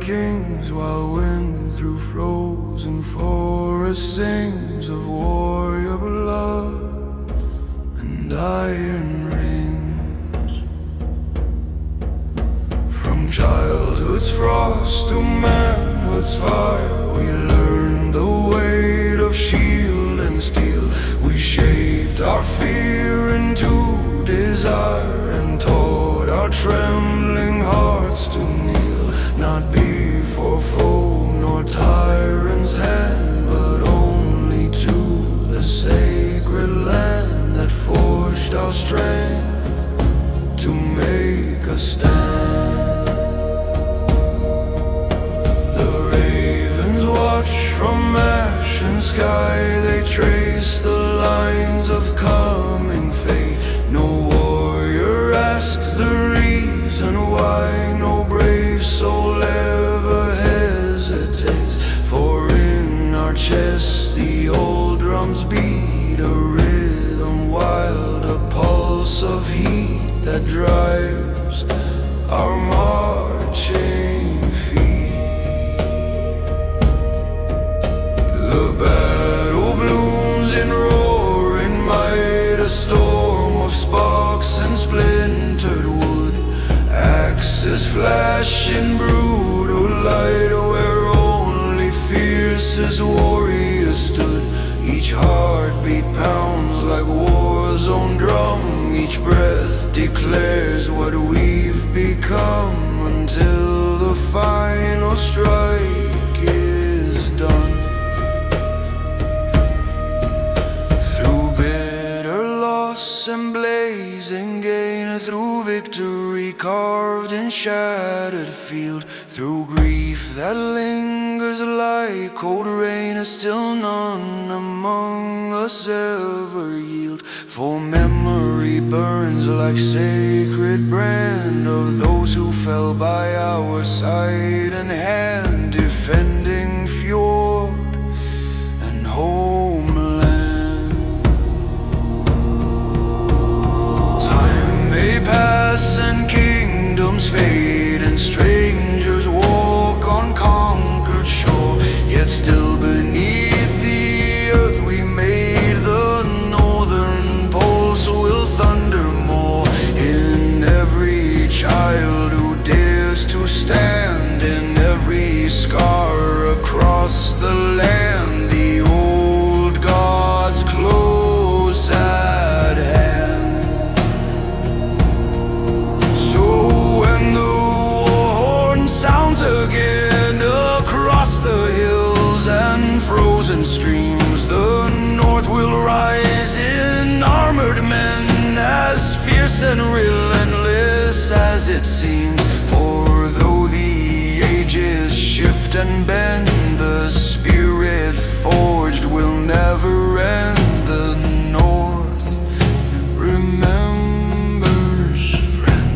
Vikings, while wind through frozen forests sings of warrior blood and iron rings. From childhood's frost to manhood's fire, we learned the weight of shield and steel. We shaped our fear into desire and taught our trembling hearts to kneel, not before foe nor tyrant's hand, but only to the sacred land that forged our strength to make a stand. The ravens watch from ash and sky, they trace the lines of coming fate. No warrior asks the reason why, no brave soul ever hesitates. For in our chests the old drums beat, a rhythm wild, a pulse of heat that drives our marching feet. The battle blooms in roaring might, a storm of sparks and splintered wood. Axes flash in brutal light, where only fiercest warriors stood. Each heartbeat pounds like war's own drum, each breath declares what we've become, until the final strike is done. Through bitter loss and blazing gain, through victory carved in shattered field, through grief that lingers like cold rain, still none among us ever yield. For memory burns like sacred brand of those who fell by our side and hand, defending fjord and homeland. Time may pass and kingdoms fade, and strangers walk on conquered shore, yet still beneath the earth we made the northern pulse will thunder more. In every child who dares to stand, in every scar across the land, the old gods close at hand. So when the war horn sounds again across the hills and frozen streams, the north will rise in armored men, as fierce and relentless as it seems. For though the ages shift and bend, the spirit forged will never end. The north remembers, friend.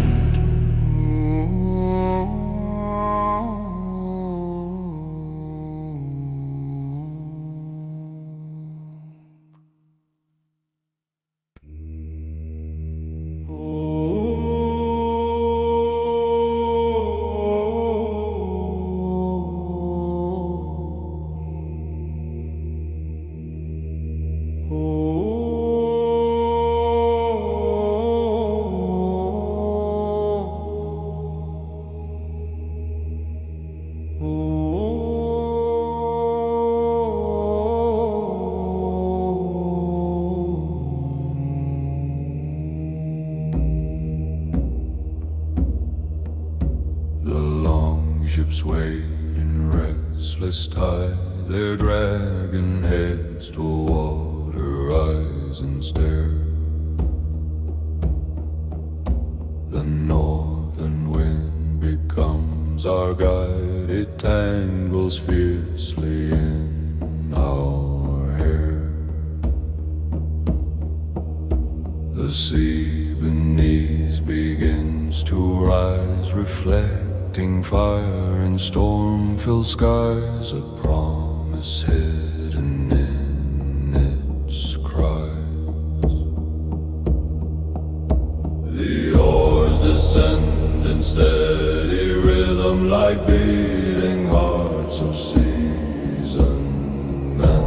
Ships wait in restless tide, their dragon heads to water eyes and stare. The northern wind becomes our guide, it tangles fiercely in our hair. The sea beneath begins to rise, reflecting fire in storm-filled skies, a promise hidden in its cries. The oars descend in steady rhythm like beating hearts of seasoned men.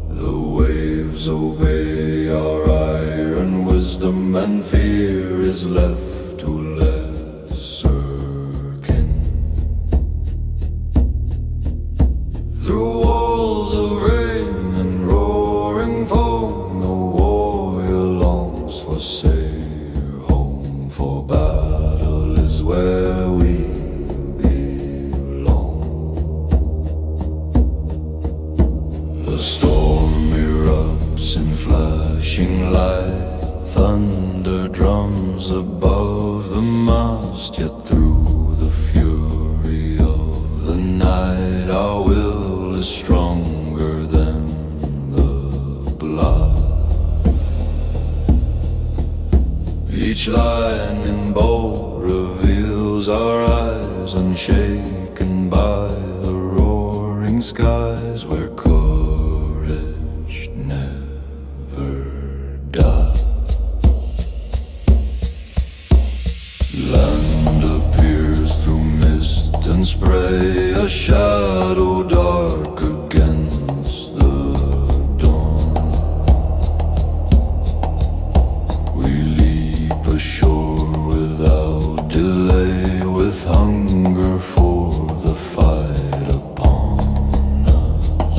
The waves obey our iron wisdom, and fear is left to lesser kin. Through walls of rain and roaring foam, the warrior longs for safe home, for battle is where we belong. The storm erupts in flashing light, thunder drums above the mast, yet through the fury of the night our will is stronger than the blast. Each line in bold reveals our eyes, unshaken by the roaring skies, where courage never dies. Land appears through mist and spray, a shadow dark against the dawn. We leap ashore without delay, with hunger for the fight upon us.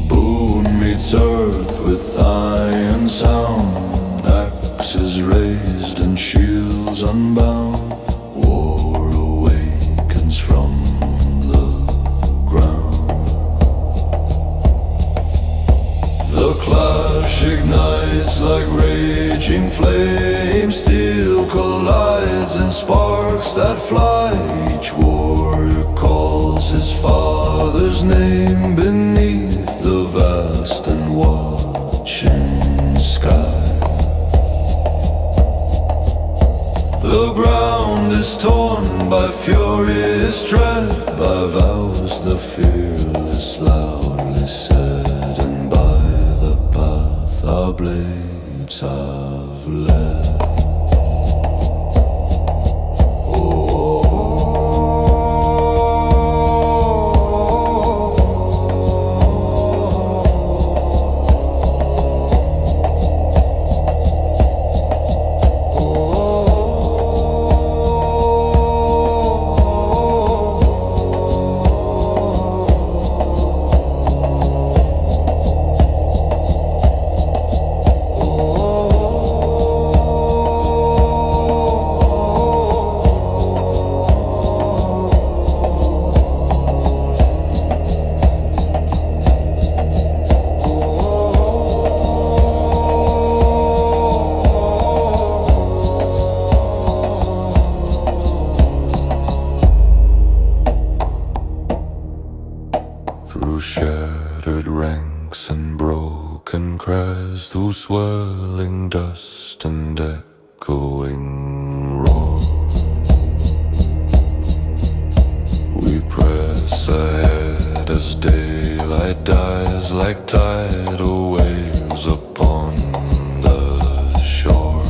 Boon meets earth with iron sound, axes raised and shields unbound. War awakens from the ground. The clash ignites like raging flames, steel collides in sparks that fly. Each warrior calls his father's name beneath the vast and watching sky. The ground is torn by furious tread, by vows the fearless loudly said, and by the path our blades have led. Through shattered ranks and broken cries, through swirling dust and echoing roar, we press ahead as daylight dies like tidal waves upon the shore.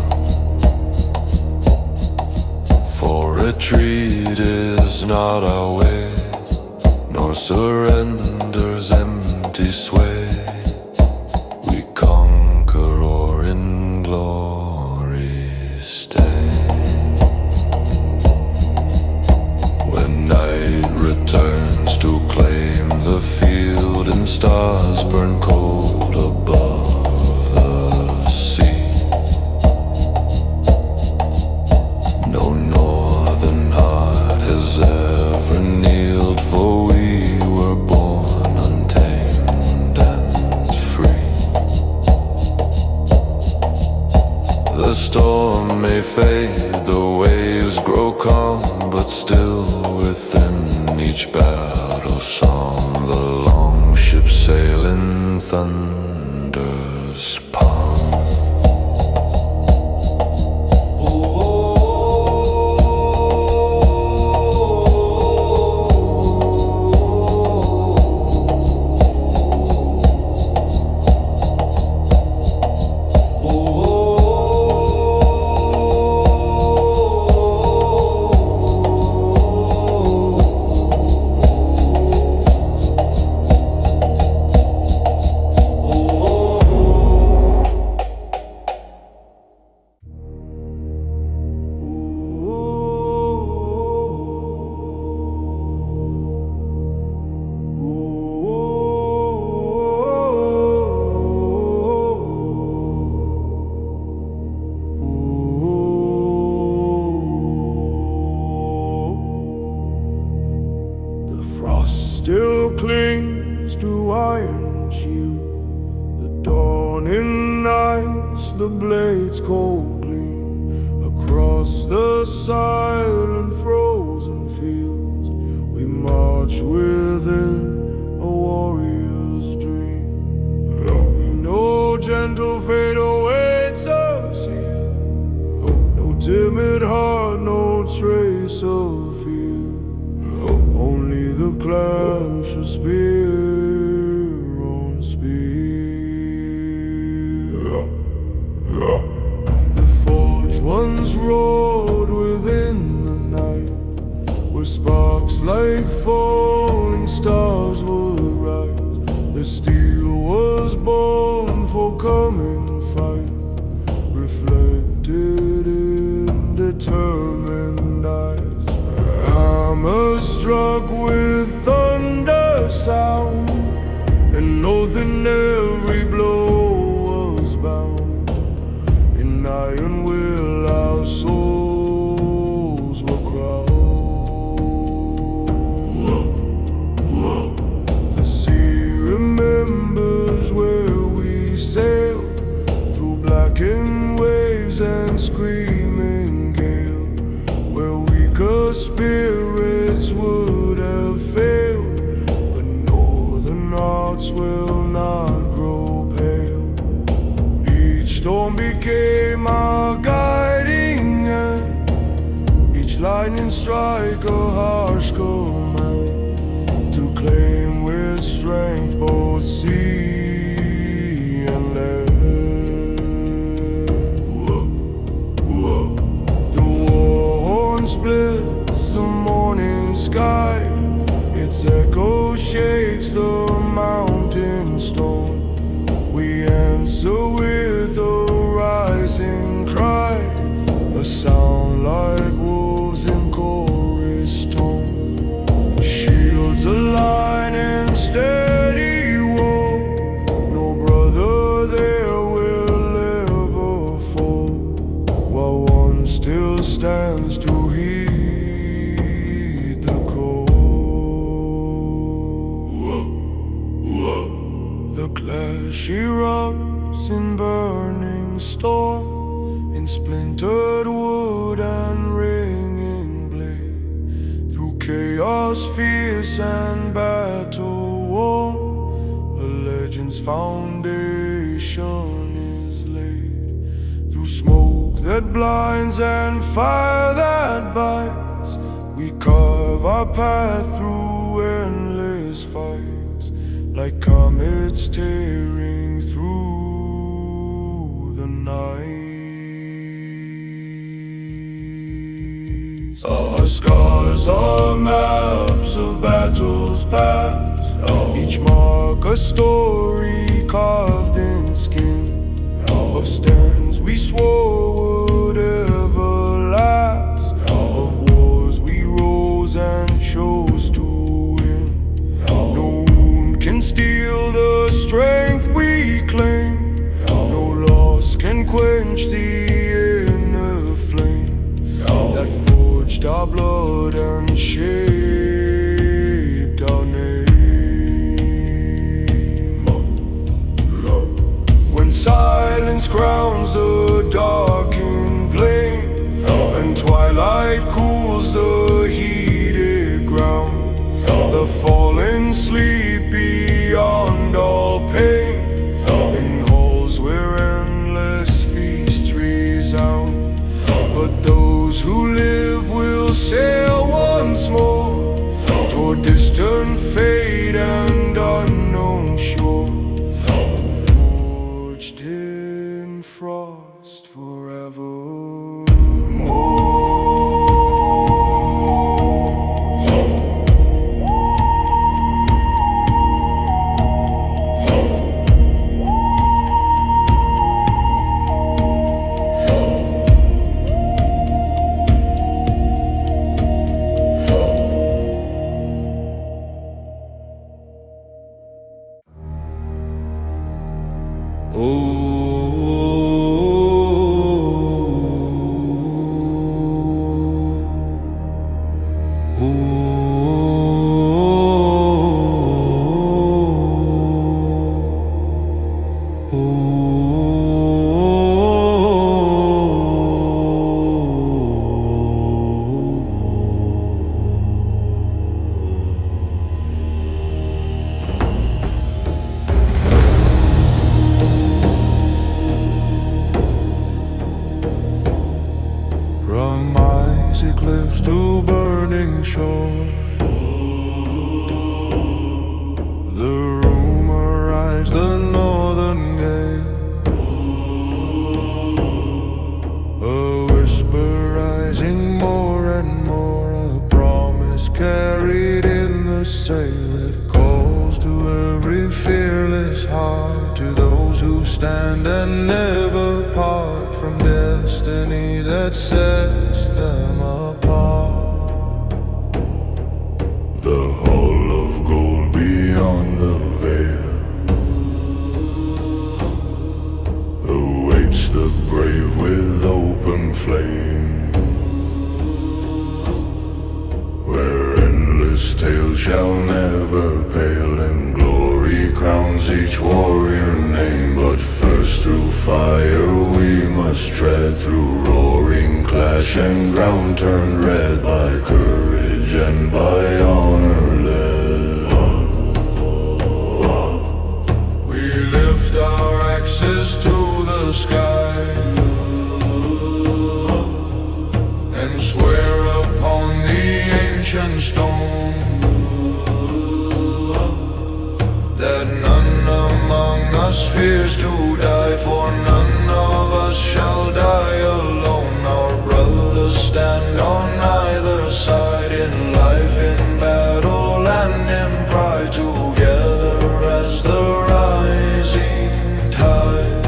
For retreat is not our way, nor surrender's empty sway. We conquer or in glory stay. When night returns to claim the field and stars burn cold above the sea, no northern heart has ever kneeled, for we were born untamed and free. The storm may fade, the waves grow calm, but still within each battle song, the longship sail in thunder's palm. clings to iron shield. The dawning nights, the blades cold gleam across the silent frozen fields. We march within a warrior's dream. We know gentle fate awaits us here. No timid heart, no trace of fear. Only the clash of spear on spear. The forge once roared within the night, where sparks like falling stars would rise. The steel was born for coming fight, reflected in determined eyes. Hammer struck with thunder sound, an oath in every blow was bound. In iron will our souls were crowned. The sea remembers where we sailed, through blackened waves and screaming gale, where weaker spirits would have failed, but northern hearts will not grow pale. Each storm became our guiding hand, each lightning strike a harsh command, to claim with strength both sea and land. The war horn splits the morning sky, its echo shakes the mountain stone. We answer with a rising cry, a sound like wolves in chorus tone. Shields align in steady war, no brother there will ever fall, while one still stands to heed the call. The clash erupts in burning storm, in splintered wood and ringing blade. Through chaos fierce and battle worn, a legend's foundation is laid. Through smoke that blinds and fire that bites, we carve our path through endless fights, like comets tearing through the night. Our scars are maps of battles past, each mark a story carved in skin, of stands we swore would ever last, of wars we rose and chose to win. No wound can steal the strength we claim, no loss can quench the inner flame that forged our blood and shaped our name. When silence crowns the darkened plain, and twilight cools the heated ground, the fallen sleep beyond all pain, in halls where endless feasts resound. But those who live will sail once more, toward distant fate and unknown shore, forged in frost forevermore. cliffs to burning shore. The rumor rides the northern gale, a whisper rising more and more, a promise carried in the sail. It calls to every fearless heart, to those who stand and never part from destiny that sets them apart. The hull of gold beyond the veil awaits the brave with open flame, where endless tales shall never pale, and glory crowns each warrior name. But first through fire we must tread, through roaring clash and ground turned red, by courage and by honor led. We lift our axes to the sky and swear upon the ancient stone that none among us fears to die, for none of us shall die alone. Our brothers stand on either side, in life, in battle, and in pride, together as the rising tide.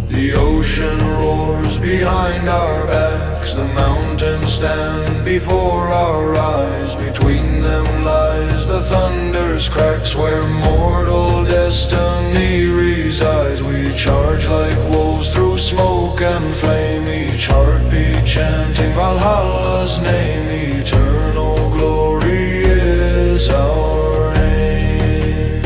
The ocean roars behind our backs, the mountains stand before our eyes. Between them lies the thunderous cracks, where mortal destiny resides. We charge like wolves through smoke and flame, each heartbeat chanting Valhalla's name. Eternal glory is our aim.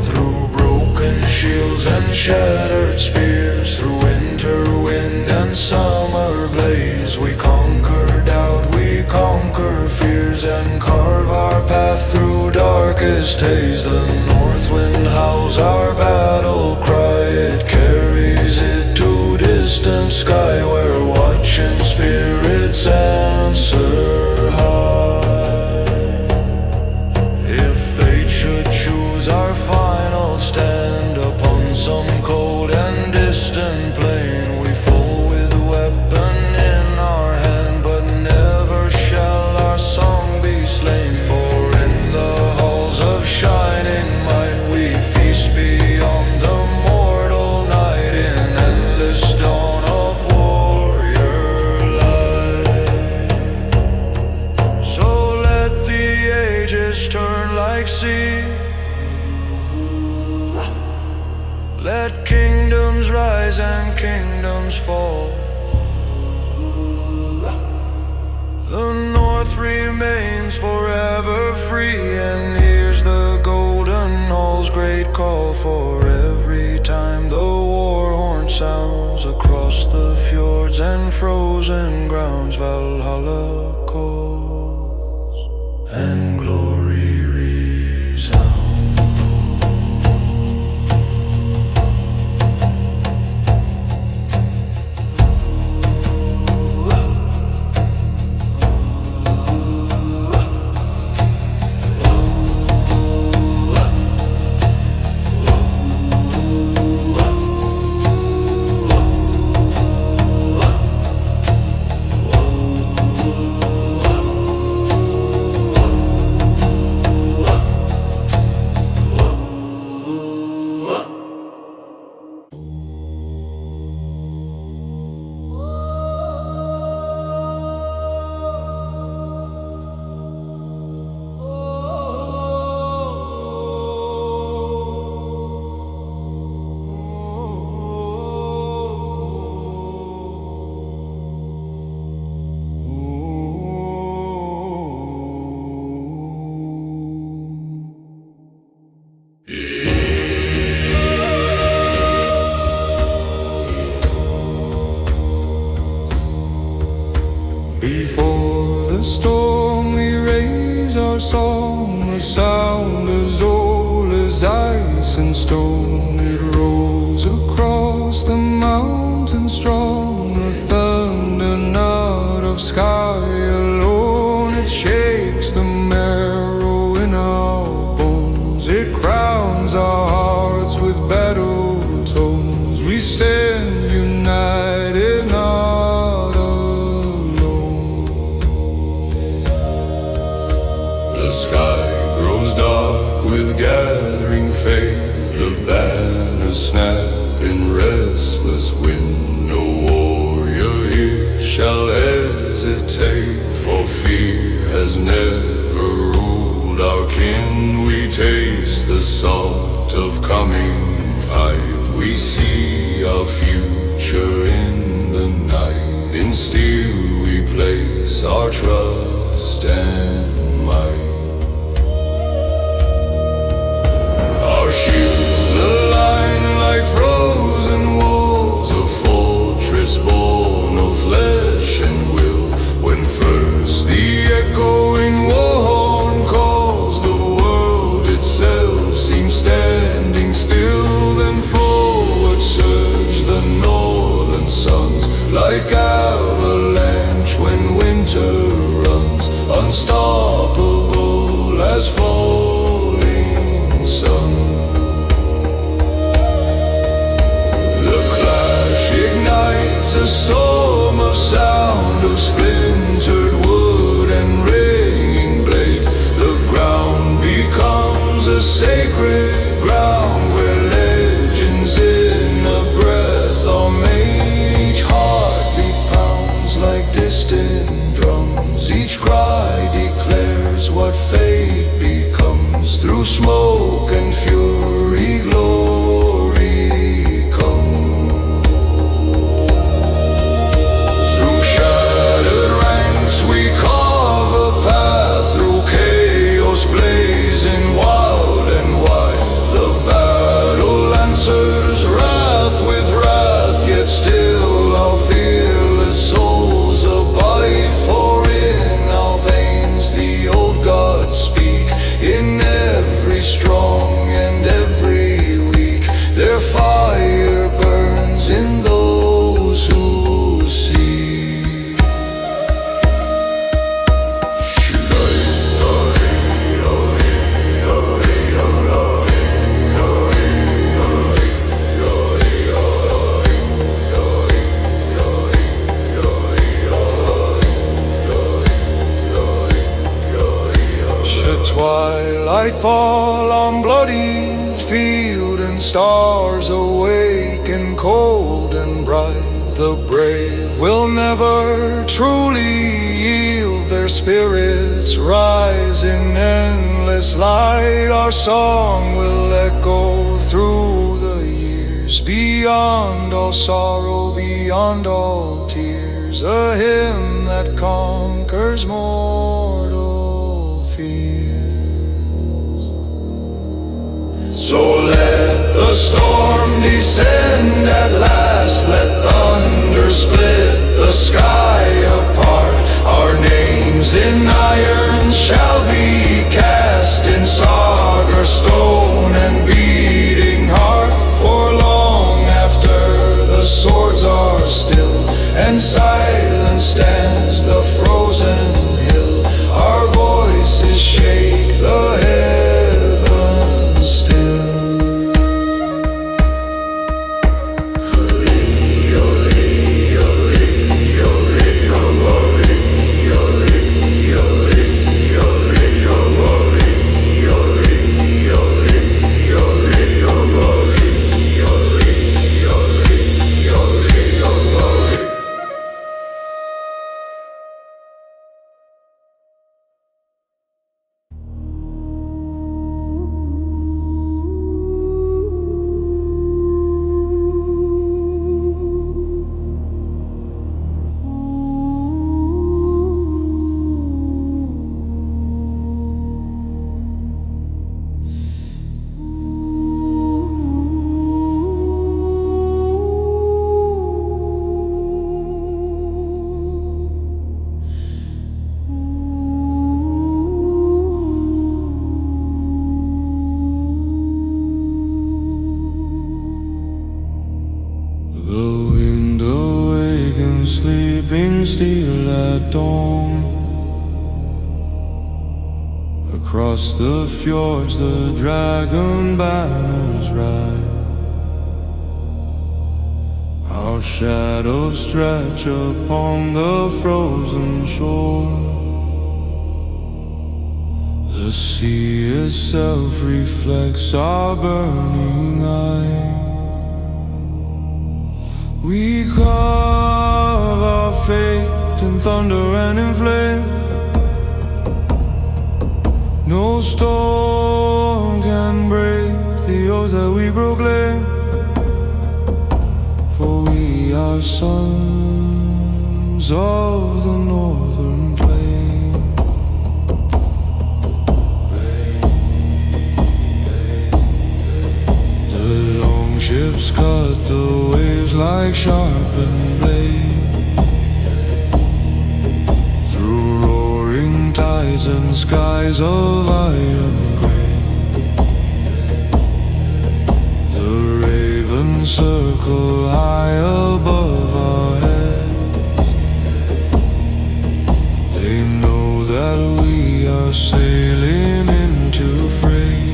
Through broken shields and shattered spears, through winter wind and summer blaze, we conquer doubt, we conquer fears, and carve our path through darkest haze. The north wind howls our battle cry, it carries it to distant sky, where watching spirits answer high. If fate should choose our final stand upon some cold and distant plain, we fall with weapon in our hand, but never shall our song be slain. For in the halls of shining might we feast beyond the mortal night, in endless dawn of warrior light. So let the ages turn like sea, let kingdoms rise and kingdoms fall. The north remains forever free, and here's the golden hall's great call. For every time the war horn sounds across the fjords and frozen grounds, Valhalla calls and glory resounds. snap in restless wind. No warrior here shall hesitate, for fear has never ruled our kin. We taste the salt of coming fight. We see our future in the night. In steel we place our trust and might. Our shields align like frozen walls, a fortress born of flesh and will. When first the echoing war horn calls, the world itself seems standing still. Then forward surge the northern suns, like avalanche when winter runs, unstoppable as falling sun. The clash ignites a storm of sound, of splintered wood and ringing blade. The ground becomes a sacred ground, where legends in a breath are made. Each heartbeat pounds like distant drums. Each cry declares what fate becomes. Through smoke and fury, glory comes. Through shattered ranks we carve a path, through chaos blazing wild and wide. The battle answers wrath with wrath, yet still our fearless souls abide. For in our veins the old gods speak, in every strong and every weak. Their fire burns in those who seek. Should twilight fall on bloody field, and stars awaken cold and bright, the brave will never truly yield. Their spirits rise in endless light. Our song will echo through the years, beyond all sorrow, beyond all tears. A hymn that conquers mortal fears. So let the storm descend at last, let thunder split the sky apart. Our names in iron shall be cast, in saga stone and beating heart. For long after the swords are still, and silent stands the frozen hill, our voices shake the heavens still. The wind awakens sleeping still at dawn. Across the fjords the dragon banners ride. Our shadows stretch upon the frozen shore. The sea itself reflects our burning eye. We carve our fate in thunder and in flame. No storm can break the oath that we proclaim. For we are sons of the northern flame. The long ships cut the waves like sharpened blades, through roaring tides and skies of iron gray. The ravens circle high above our heads. They know that we are sailing into freight.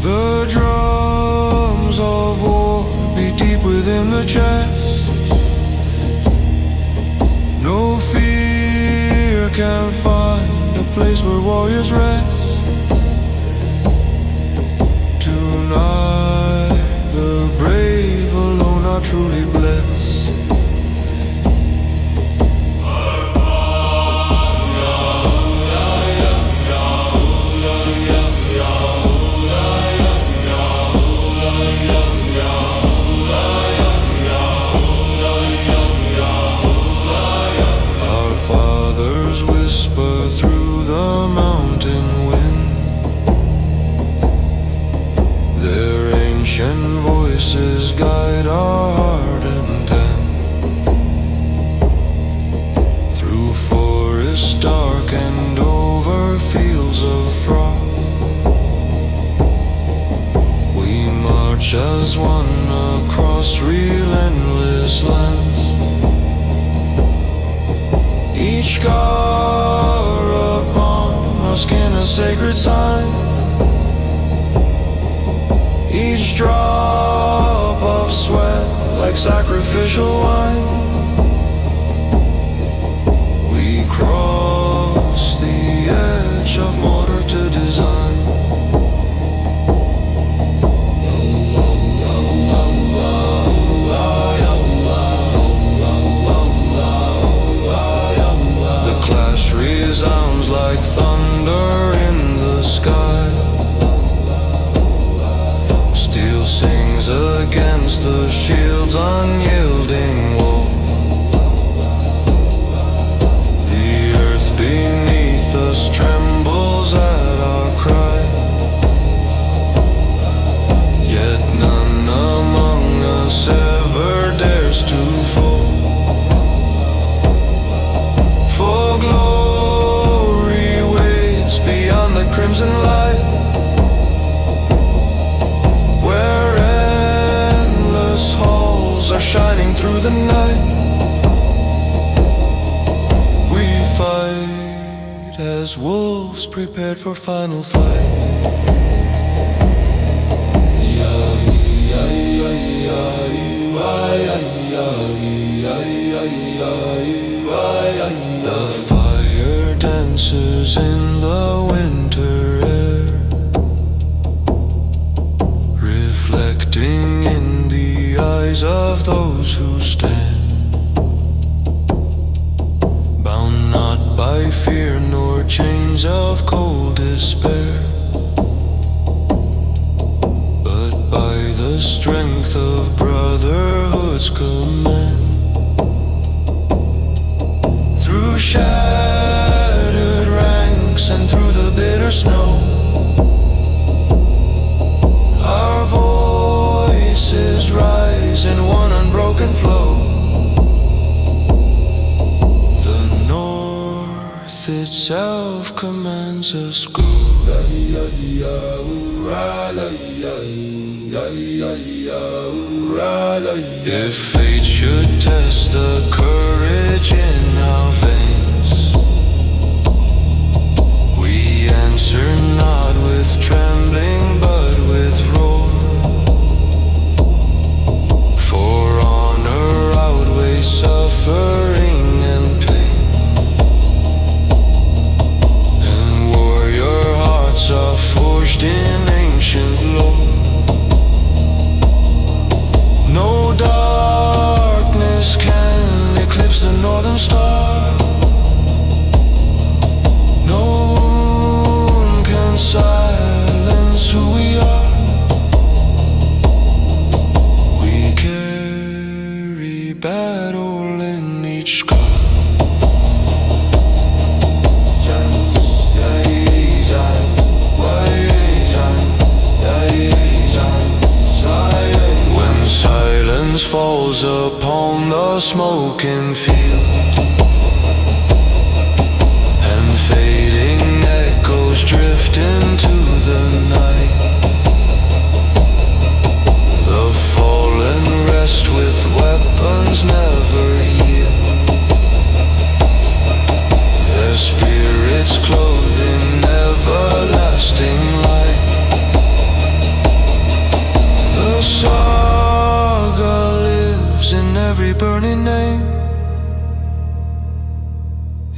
The drums of war beat deep within the chest. No fear can find a place where warriors rest. Tonight the brave alone are truly blessed. Voices guide our heart and hand, through forests dark and over fields of frost. We march as one across relentless lands. Each scar upon our skin a sacred sign. Each drop of sweat like sacrificial wine. We cross the edge of mortar to design. The clash resounds like thunder in the sky. Sings against the shield's unyielding wall. The earth beneath us trembles at our cry. Yet none among us ever dares to fall. For glory waits beyond the crimson light, are shining through the night. We fight as wolves prepared for final fight. The fire dances in the winter air, reflecting in the eyes of those who stand, bound not by fear nor chains of cold despair, but by the strength of brotherhood's command. Through shattered ranks and through the bitter snow, our voices rise in one unbroken flow. The north itself commands us go. If fate should test the courage in our veins, we answer not with trembling but with roar. For honor outweighs suffering and pain, and warrior hearts are forged in ancient lore. on the smoking field, and fading echoes drift into the night. The fallen rest with weapons never yield, their spirits clothed in everlasting light. The saga lives in every burning name,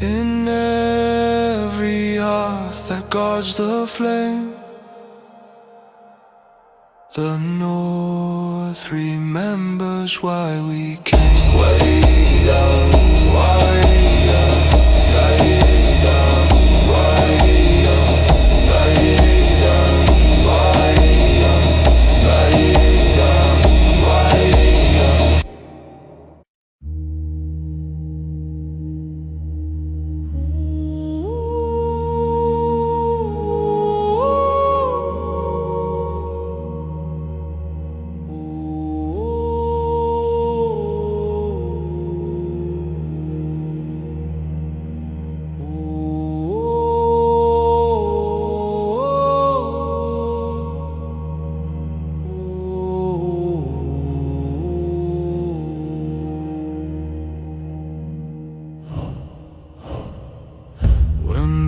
in every heart that guards the flame. The North remembers why we came. Way down, way down, way down, way down, way down, way down, way down, way down.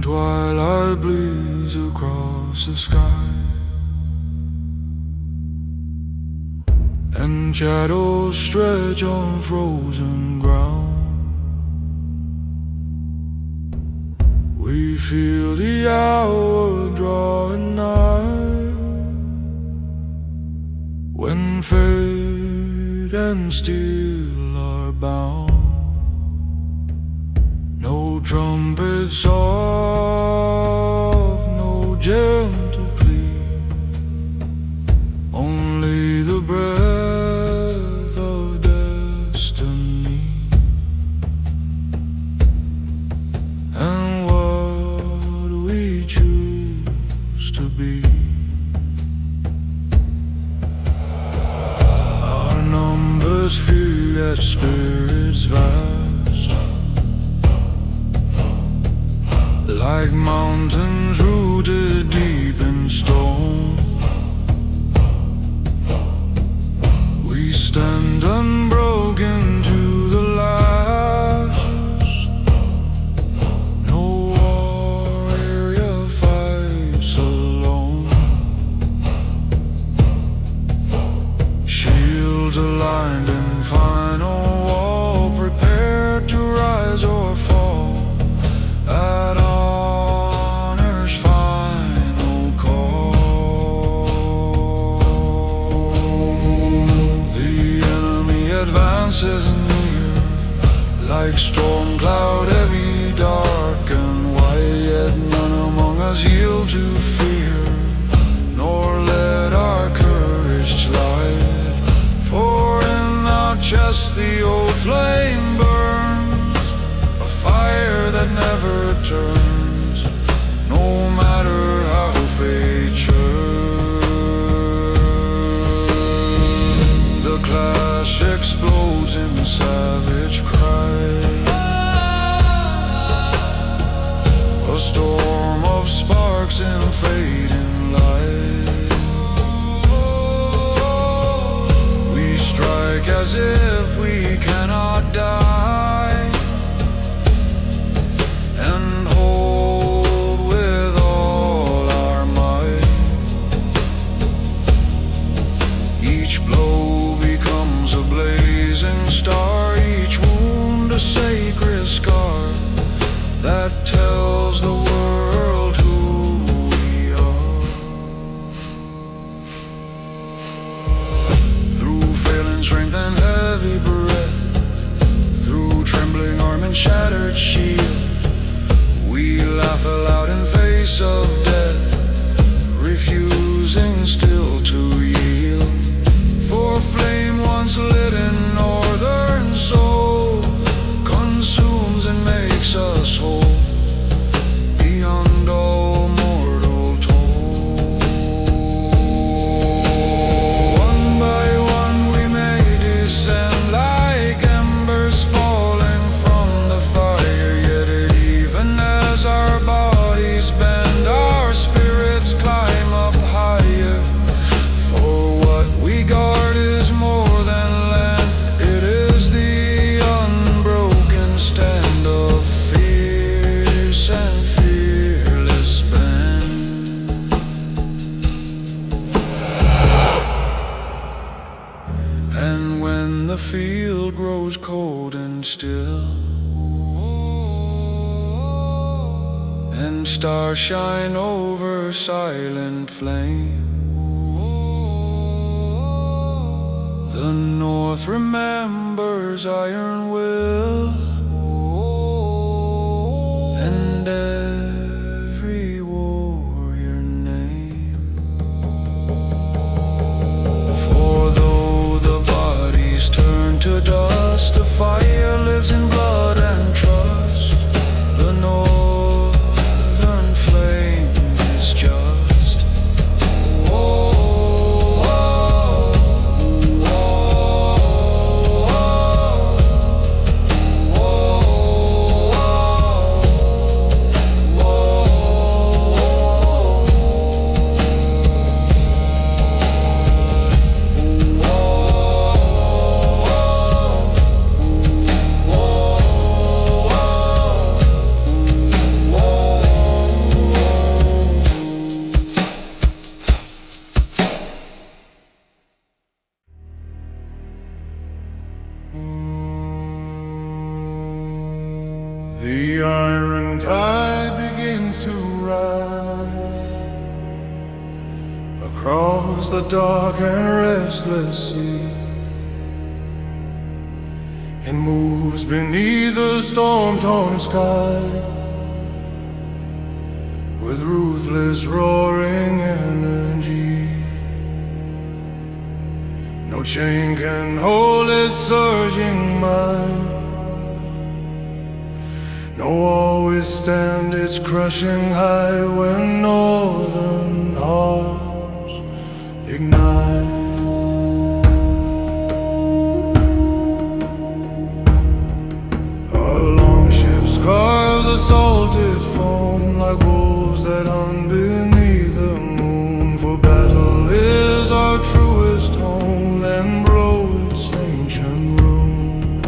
Twilight bleeds across the sky, and shadows stretch on frozen ground. We feel the hour drawing nigh, when fate and steel are bound. No trumpet soft, no gentle plea, only the breath of destiny. And what we choose to be, our numbers few yet spirits vast, like mountains rooted deep in stone. We stand unbroken to the last. No warrior fights alone. Shields aligned in final wall, prepared to rise or fall at honor's final call. The enemy advances near, like storm cloud heavy, dark and white, yet none among us yield to fear, nor let our courage slide. For in our chest the old flame burns, a fire that never turns, no matter how fate churns. The clash explodes in savage cry, a storm of sparks in fading light. We strike as if we cannot die, and hold with all our might. Each blow becomes a blazing star, each wound a sacred scar that tells the world who we are. Through failing strength and heavy breath, through trembling arm and shattered shield, we laugh aloud in face of death, refusing still to yield. For flame once lit in northern soul consumes and makes us whole, beyond all mortal toll. One by one we may descend like field grows cold and still, and stars shine over silent flame. The North remembers iron will, and every warrior name. For though the bodies turn to dust, the fire lives in blood and trust. The northern flame is just. The iron tide begins to rise across the dark and restless sea. It moves beneath the storm-torn sky with ruthless roaring energy. No chain can hold its surging mind. No wall withstand its crushing high when northern arms ignite. Our longships carve the salted foam like wolves that hunt beneath the moon. For battle is our truest home, and blow its ancient rune.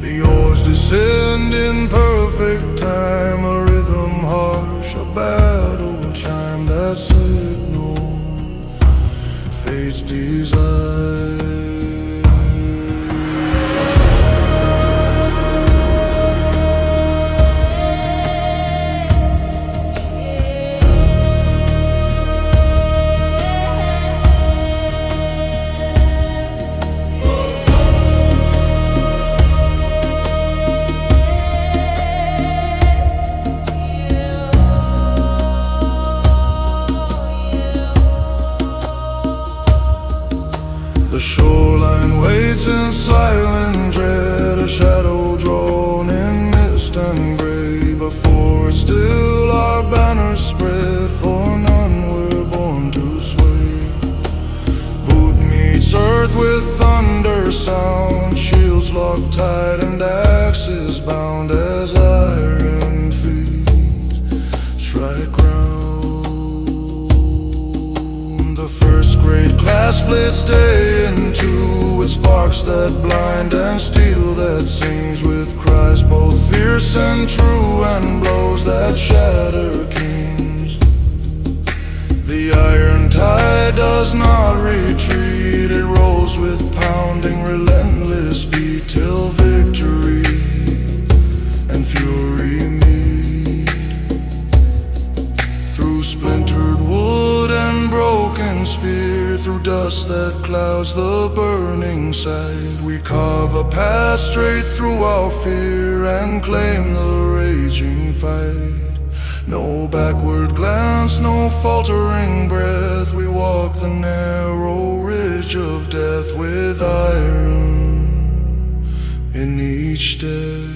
The oars descend in perfect time, a rhythm harsh, a battle chime that signal fate's desire. The shoreline waits in silent dread, a shadow drawn in mist and grey. Before it's still our banners spread, for none were born to sway. Boot meets earth with thunder sound, shields locked tight and axes bound as iron feet strike ground. The first great class splits day in two, with sparks that blind and steel that sings, with cries both fierce and true, and blows that shatter kings. The iron tide does not retreat, it rolls with pounding relentless beat, till victory and fury meet. Through splintered wood and broken spear, through dust that clouds the burning sight, we carve a path straight through our fear and claim the raging fight. No backward glance, no faltering breath, we walk the narrow ridge of death with iron in each step.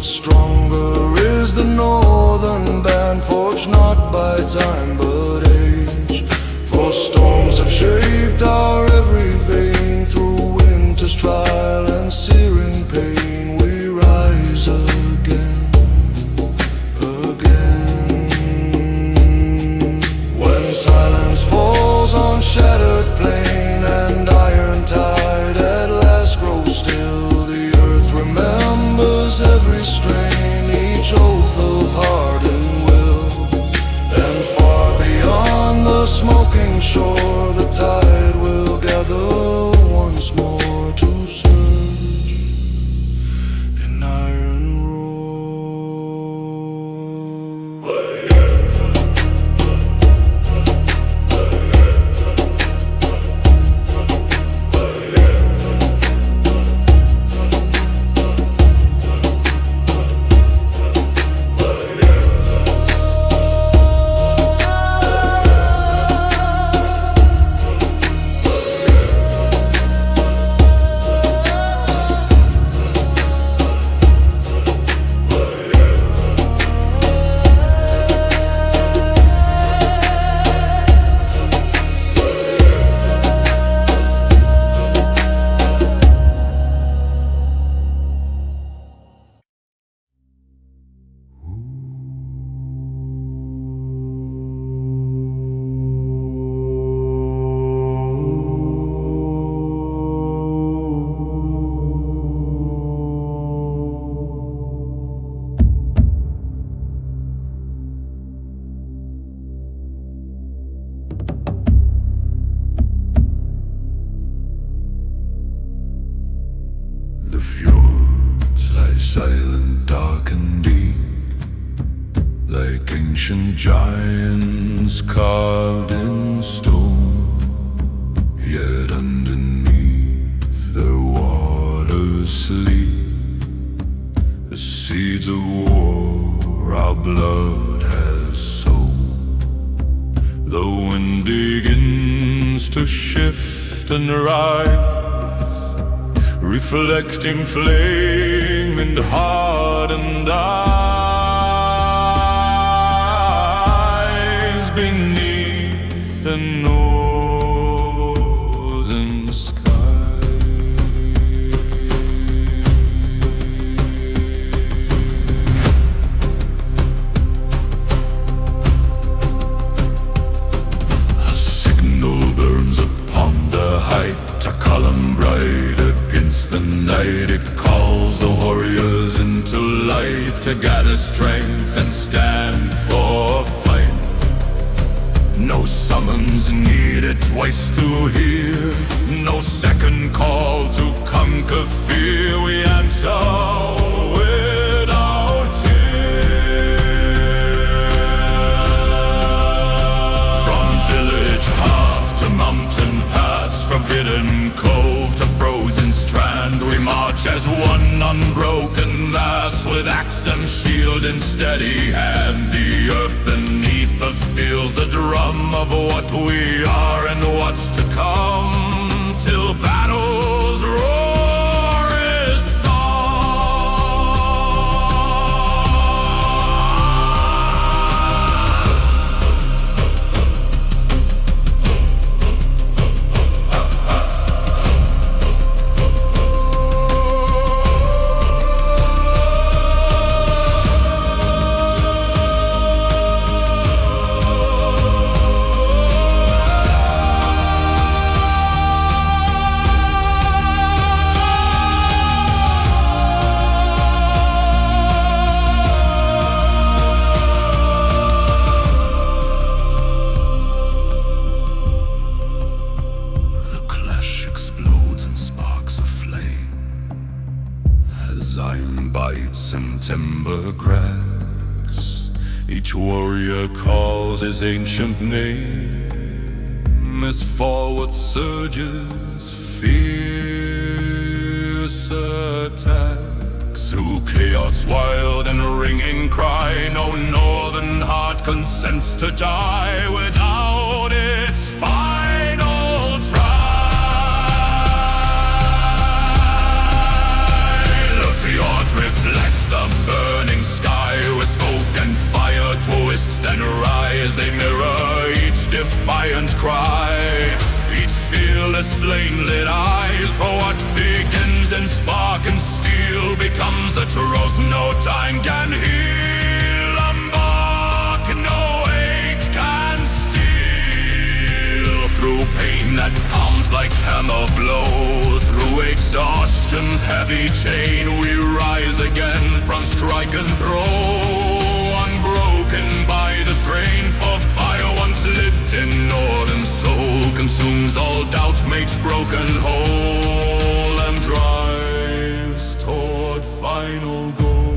Stronger is the northern band, forged not by time but age. storms have shaped our every vein. Through winter's trial and searing pain, we rise again, again. When silence falls on shattered plain and iron tide at last grows still, the earth remembers every strain, each oath of heart and will. And far beyond the smoking shore, the tide will gather once more to surge in iron roar. The fjords lie silent, dark and deep, like ancient giants carved in stone. Yet underneath their waters sleep the seeds of war our blood has sown. The wind begins to shift and rise, reflecting flame and hardened eyes beneath the northern sky. A signal burns upon the height, a column bright against the night. It calls the warriors into life to gather strength and stand for fight. No summons needed twice to hear, no second call to conquer fear. We answer without tear. From village hearth to mountain pass, from hidden cove to frozen strand, we march as one unbroken mass, with axe and shield in steady hand. The earth beneath us feels the drum of what we are and what's to come, till battle's roar is and timber cracks. Each warrior calls his ancient name as forward surges, fierce attacks. Through chaos wild and ringing cry, no northern heart consents to die without its final try. Reflect the burning sky with smoke and fire, twist and rise. They mirror each defiant cry. Each fearless flame lit eye for what begins in spark and steel becomes a truth no time can heal. Embark, no age can steal. Through pain that pounds like hammer blow, through exhaustion's heavy chain, we rise again from strike and throw. Unbroken by the strain, for fire once lit in northern soul consumes all doubt, makes broken whole, and drives toward final goal.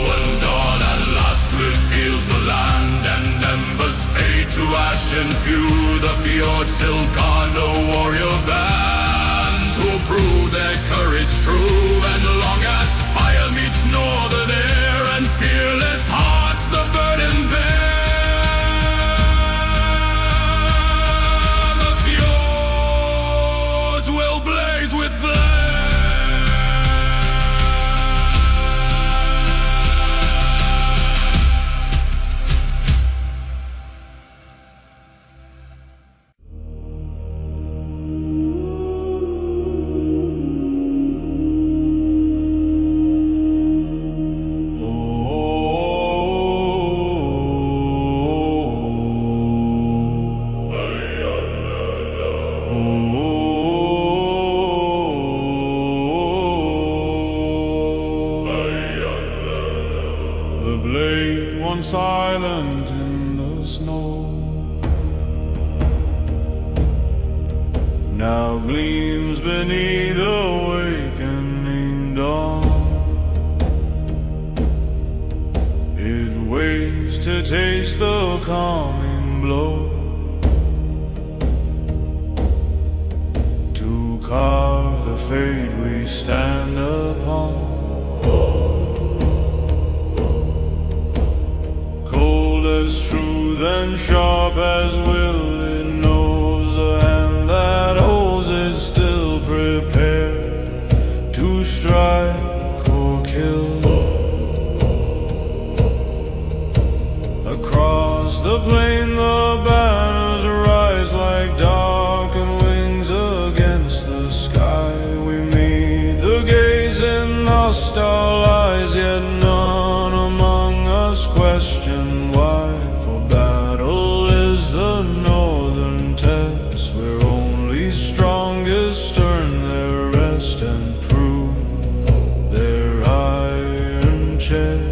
When dawn at last reveals the land and embers fade to ash and few, the fjords still guard a warrior band who prove their courage true. And long as fire meets northern air and fearless hearts the burden bear, the fjords will blaze with flame. The blade once silent in the snow now gleams beneath the awakening dawn. It waits to taste the calming blow, to carve the fate we stand upon. As true and sharp as will, it knows the hand that holds it still prepared to strike or kill. Across the plain the banners rise like darkened wings against the sky. We meet the gaze in hostile eyes, yet none among us question why. For battle is the northern test, where only strongest earn their rest and prove their iron chest.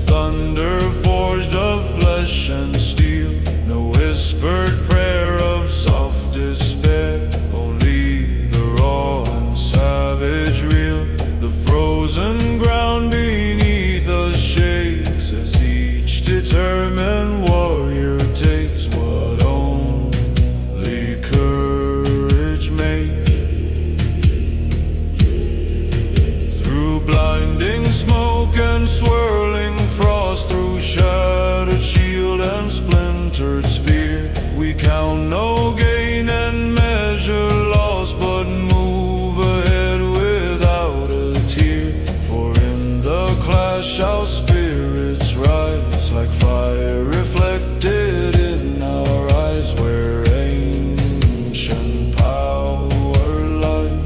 Thunder forged of flesh and steel, no whispered prayer of soft despair, only the raw and savage real. The frozen ground beneath us shakes as each determined warrior takes what only courage makes. Through blinding smoke and swirling frost, through shattered shield and splintered spear, we count no gain and measure loss, but move ahead without a tear. For in the clash our spirits rise like fire reflected in our eyes, where ancient power lies.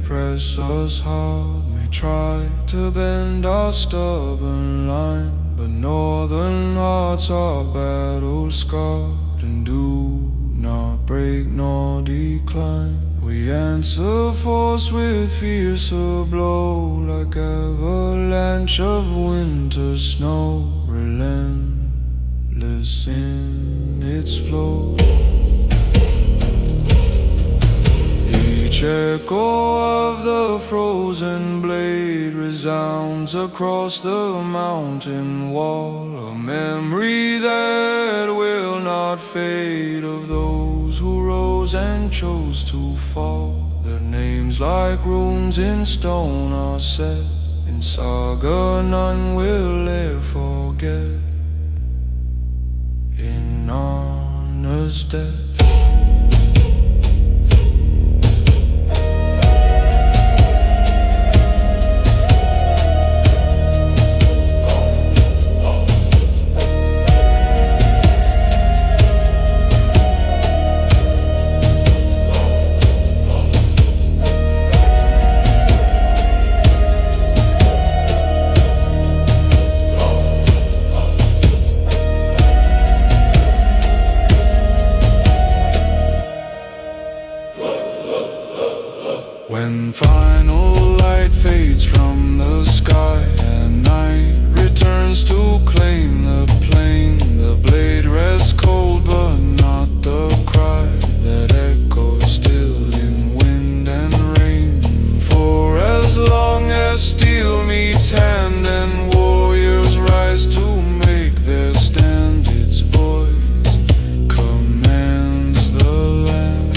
press us hard, may try to bend our stubborn line, but northern hearts are battle-scarred and do not break nor decline. We answer force with fiercer blow, like avalanche of winter snow, relentless in its flow. Each echo of the frozen blade resounds across the mountain wall, a memory that will not fade of those who rose and chose to fall. Their names like runes in stone are set in saga none will e'er forget, in honor's death. When final light fades from the sky and night returns to claim the plain, the blade rests cold but not the cry that echoes still in wind and rain. For as long as steel meets hand and warriors rise to make their stand, its voice commands the land.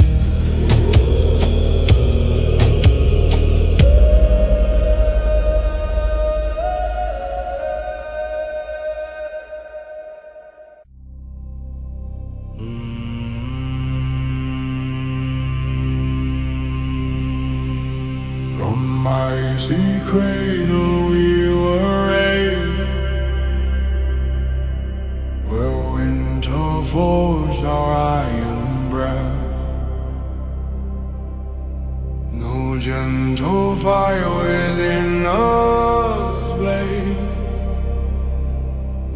From my sea cradle we were raised, where winter forged our iron breath. No gentle fire within us blazed,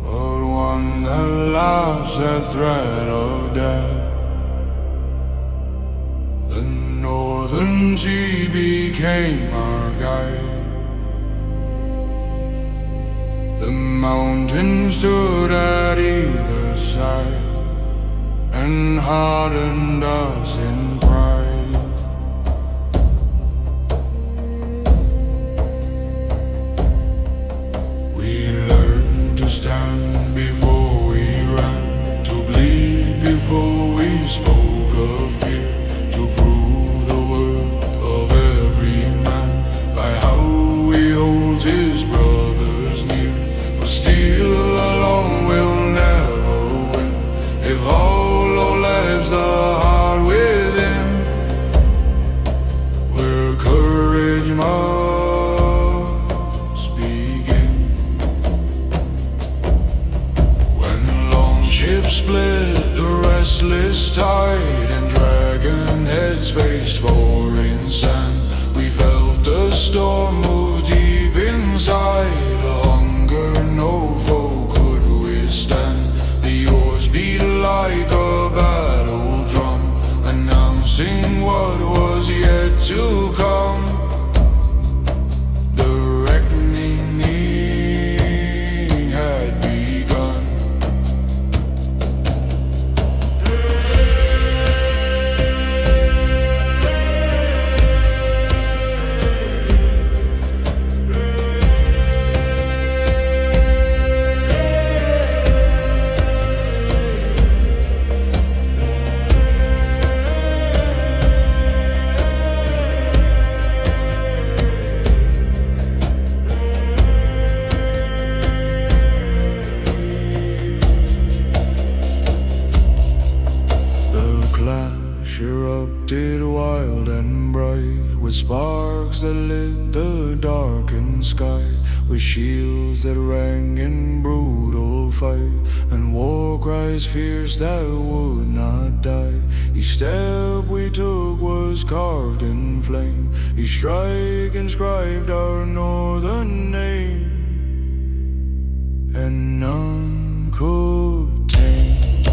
but one that laughs at threat of death. The northern sea became our guide. The mountains stood at either side and hardened us in pride. We learned to stand before we ran, to bleed before we spoke of fear, to prove the worth of every man by how he holds his brothers near. For steel alone will never win if hollow lives the heart within, where courage must begin. When long ships split the restless tide and dragon heads face foreign sand, we felt the storm move deep inside, a hunger no foe could withstand. The oars beat like a battle drum, announcing what was yet to come. The reckoning had begun. Erupted wild and bright, with sparks that lit the darkened sky, with shields that rang in brutal fight, and war cries fierce that would not die. Each step we took was carved in flame, each strike inscribed our northern name. And and none could tame.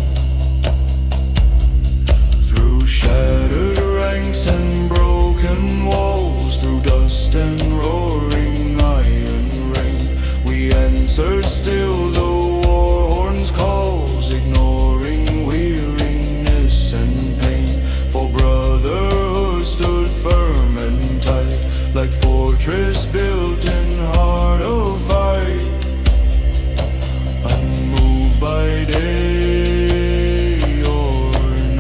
Through shattered ranks and broken walls, through dust and roaring iron rain, we answered still the war horn's calls, ignoring weariness and pain. For brotherhood stood firm and tight, like fortress built in heart of fight, unmoved by day or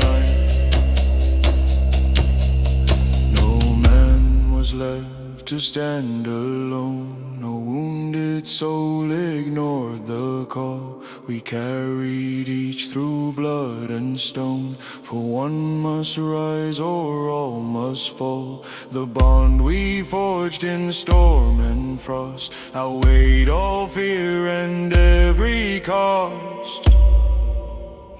night. No man was left to stand alone, no wounded soul ignored the call. We carried each through blood and stone, for one must rise or all must fall. The bond we forged in storm and frost outweighed all fear and every cost.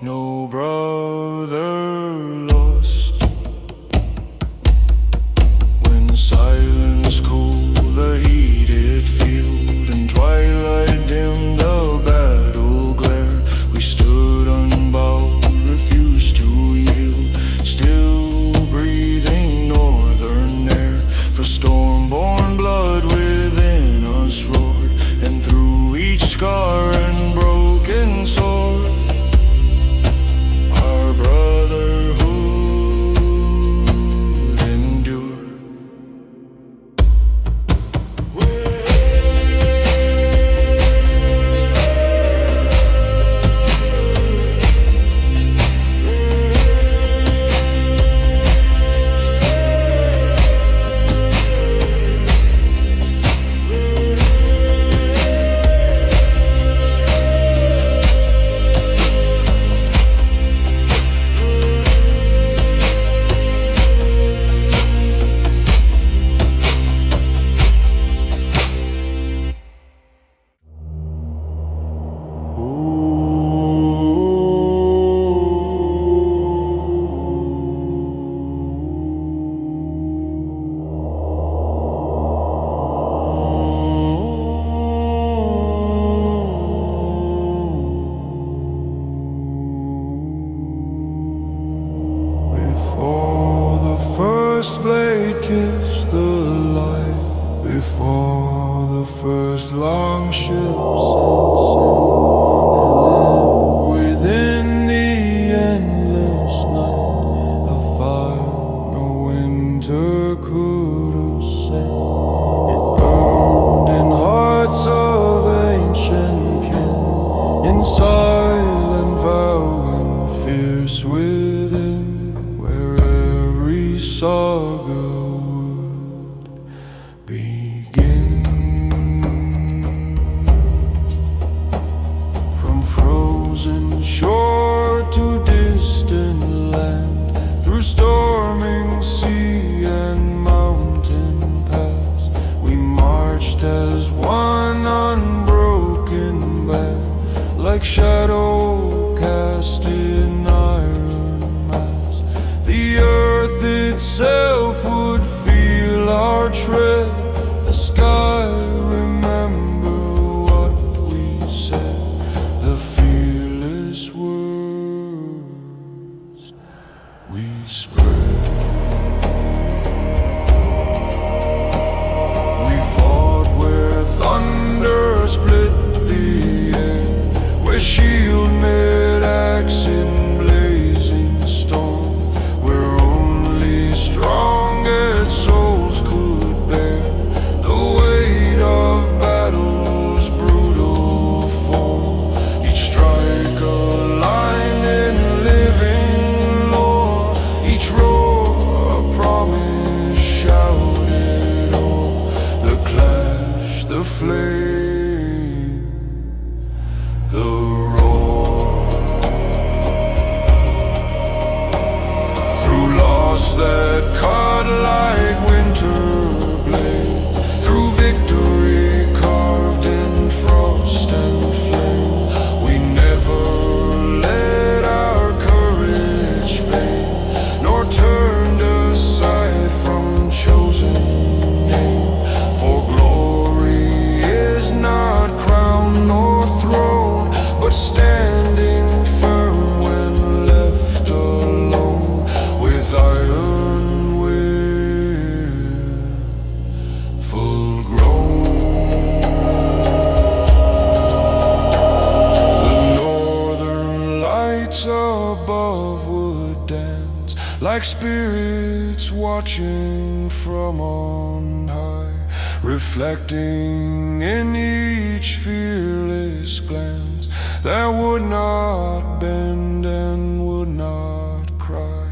No brother lost. When silence cooled the heated field and twilight dimmed the battle glare, we stood unbowed, refused to yield, still breathing northern air. For storm-born blood within us roared, and through each scar and broken sword, our brotherhood endured. Before the first blade kissed the light, before the first long ship set sail, within the endless night, a fire no winter could assail. It burned in hearts of ancient kin, in silent vow and fierce within, where every saga would begin. From frozen shore to distant land, through storming sea and mountain pass, we marched as one unbroken band, like shadow cast in iron mass. The earth itself would feel our tread, the sky remember what we said, the fearless words we spread. We fought where thunder split the air, where shield met axe in blazing storm, where only strongest souls could bear the weight of battle's brutal form. Each strike a line in living lore, each roar a promise shouted o'er. The clash, the flame, the roar. Through loss that cut like winter blade, through victory carved in frost and flame, we never let our courage fade, nor turned aside from chosen name. For glory is not crown nor throne, love would dance like spirits watching from on high, reflecting in each fearless glance that would not bend and would not cry.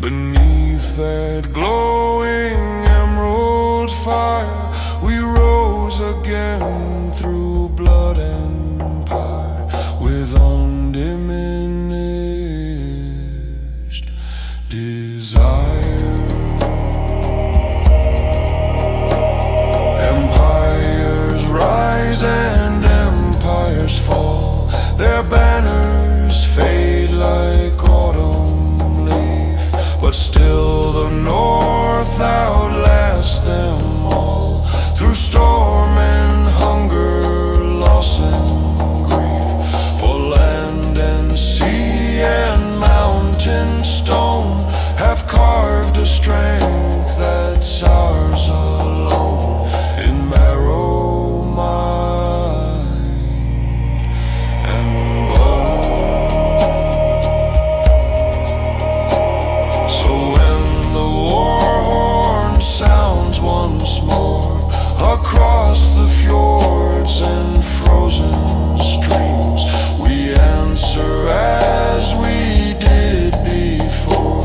Beneath that glowing emerald fire, we rose again through blood and pyre, with undiminished desire. Empires rise and empires fall, their banners fade like autumn leaf, but still the North outlasts them all, through storm and hunger, loss and grief. For land and sea and mountain stone have carved a strength that's ours alone, in marrow, mind, and bone. So when the war horn sounds once more across the fjords and frozen streams, we answer as we did before,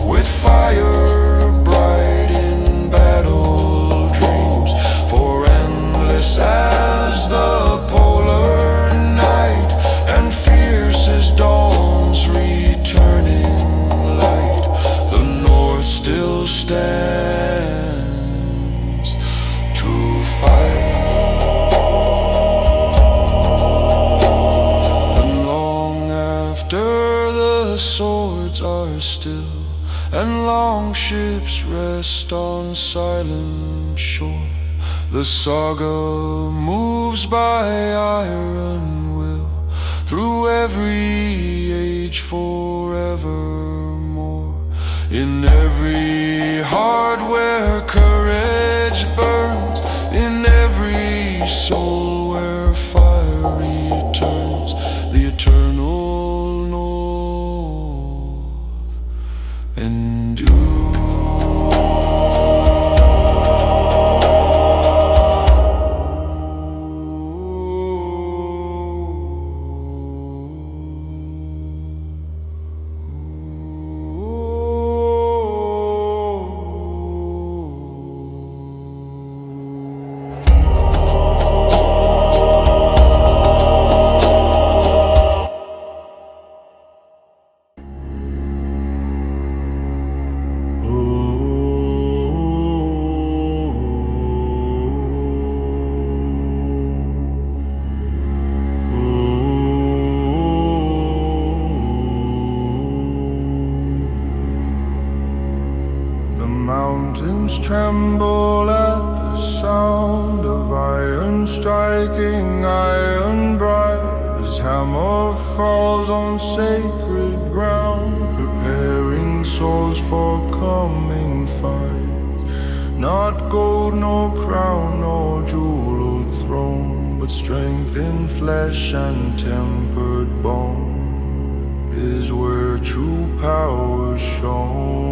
with fire bright in battle dreams. For endless as the polar night, and fierce as dawn's returning light, the North still stands to fight. And long after the swords are still, and long ships rest on silent shore, the saga moves by iron will, through every age forevermore. In every heart where courage burns, in every soul where fire returns, the eternal North endures. Mountains tremble at the sound of iron striking iron bright, as hammer falls on sacred ground, preparing souls for coming fight. Not gold, nor crown, nor jeweled throne, but strength in flesh and tempered bone is where true power shone.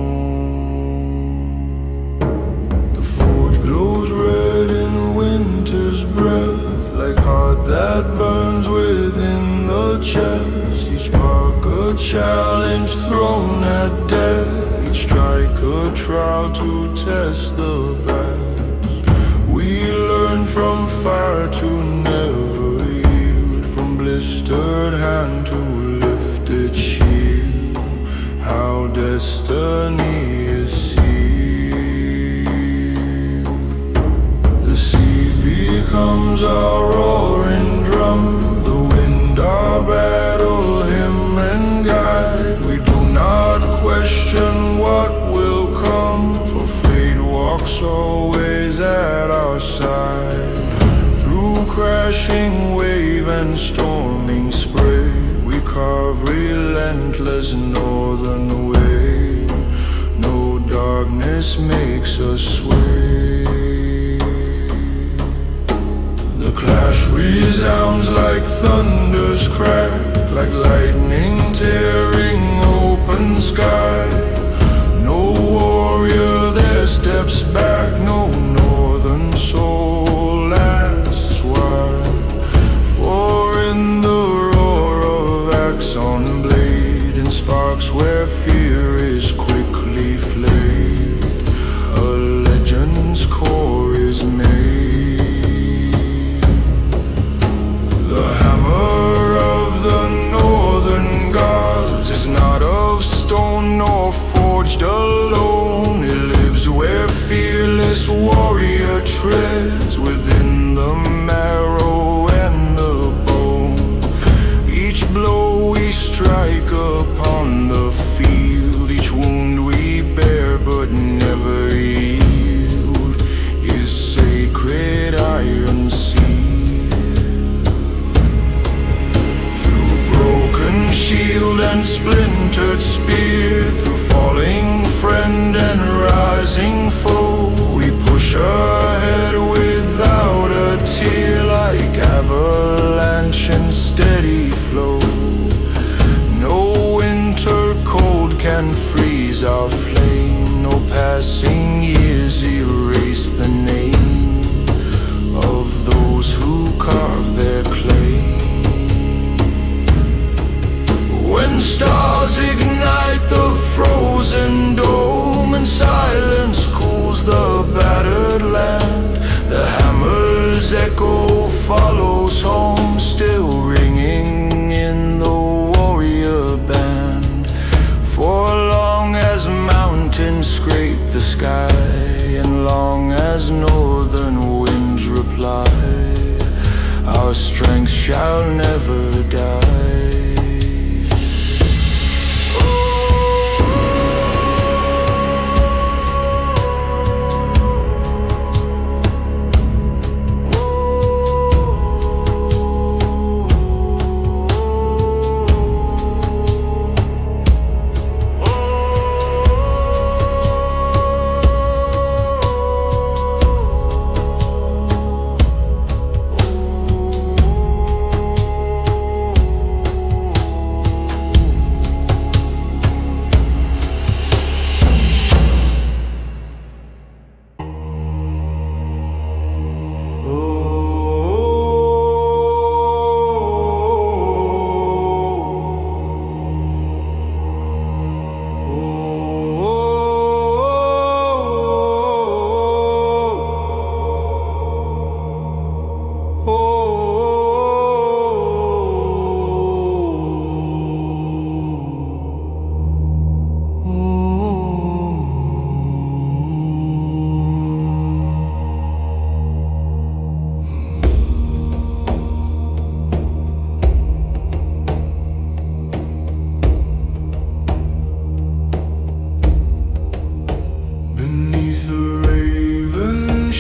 Glows red in winter's breath, like heart that burns within the chest. Each mark a challenge thrown at death, each strike a trial to test the best. We learn from fire to never yield, from blistered hand to lifted shield, how destiny is sealed. Becomes our roaring drum, the wind our battle hymn and guide. We do not question what will come, for fate walks always at our side. Through crashing wave and storming spray, we carve relentless northern way. No darkness makes us sway. The clash resounds like thunder's crack, like lightning tearing open sky. No warrior there steps back, no northern soul asks why. For in the roar of axe on blade and sparks where fear is quickly flayed, a legend's core is made. The hammer of the northern gods is not of stone nor forged alone. It lives where fearless warrior treads, within the marrow and the bone. Each blow we strike upon the field, each wound we bear but never yield, is sacred iron sealed. Through broken shield and splintered spear, through falling friend and rising foe, we push ahead without a tear, like avalanche and steady flow. No winter cold can freeze our flame, no passing years erase the name of those who carve their claim. When stars ignite the frozen dome and silence cools the battered land, the hammer's echo follows home, still ringing in the warrior band. For long as mountains scrape the sky, and long as northern winds reply, our strength shall never die.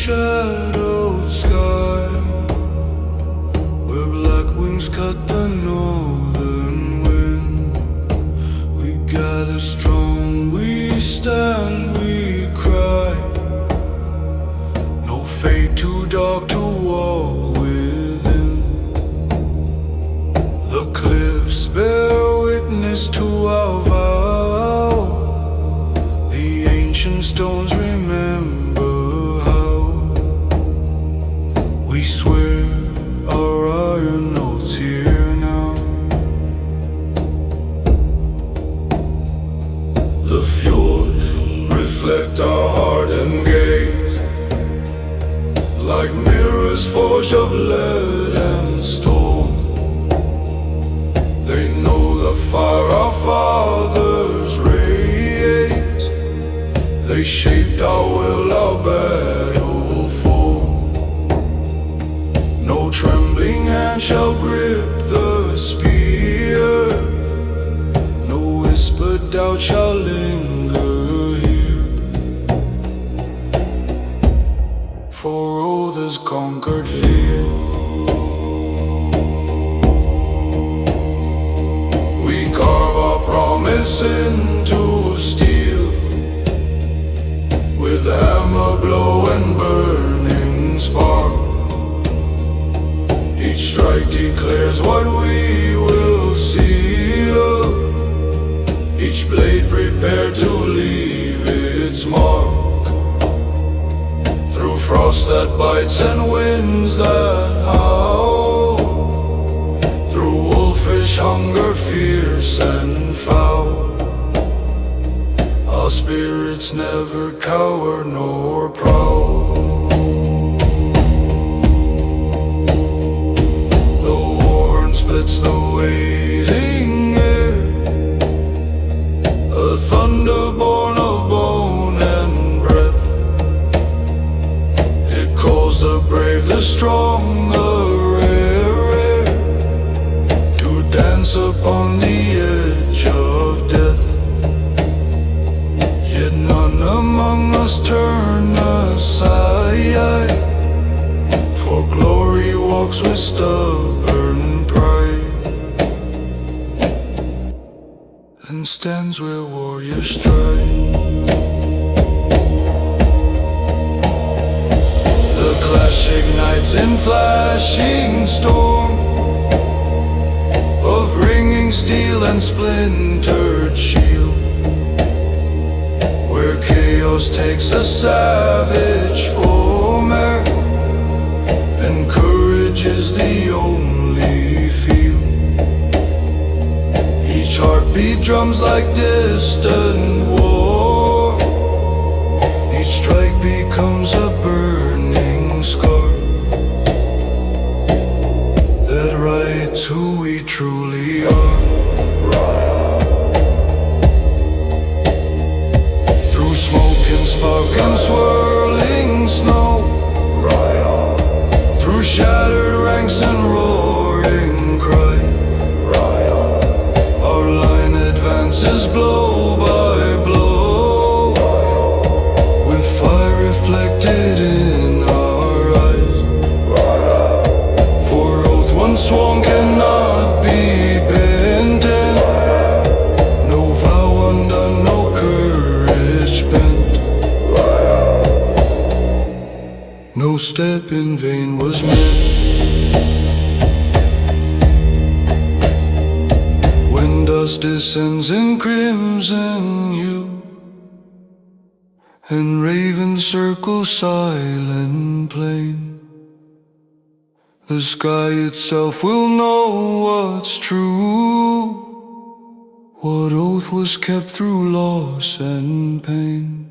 Shadowed sky, where black wings cut the northern wind, we gather strong, we stand, we cry. No fate too dark to walk within. The cliffs bear witness to our vow, the ancient stones remember. We swear our iron oaths here now. The fjords reflect our hardened gaze, like mirrors forged of lead and stone. They know the fire our fathers raised. They shaped our will, our battle form. No trembling hand shall grip the spear, no whispered doubt shall linger here. For oath has conquered fear. We carve our promise into steel, with hammer blow and burning spark. Each strike declares what we will see. blade prepared to leave its mark, through frost that bites and winds that howl, through wolfish hunger fierce and foul. Our spirits never cower nor prowl. The horn splits the waiting air, a thunder born of bone and breath. It calls the brave, the strong, the rare, to dance upon the edge of death. Yet none among us turn aside, for glory walks with stubborn pride, and stands where warriors stride. The clash ignites in flashing storm of ringing steel and splintered shield, where chaos takes a savage form, and courage is the only field. Each heartbeat drums like distant war, each strike becomes a burning scar that writes who we truly are. Through smoke and spark and swirling snow, through shattered ranks and roaring cry, our line advances blow by blow, with fire reflected in our eyes. For oath once sworn cannot be bent, and no vow undone, no courage bent. No step in vain was meant. When dust descends in crimson hue, and ravens circle silent plain, the sky itself will know what's true, what oath was kept through loss and pain.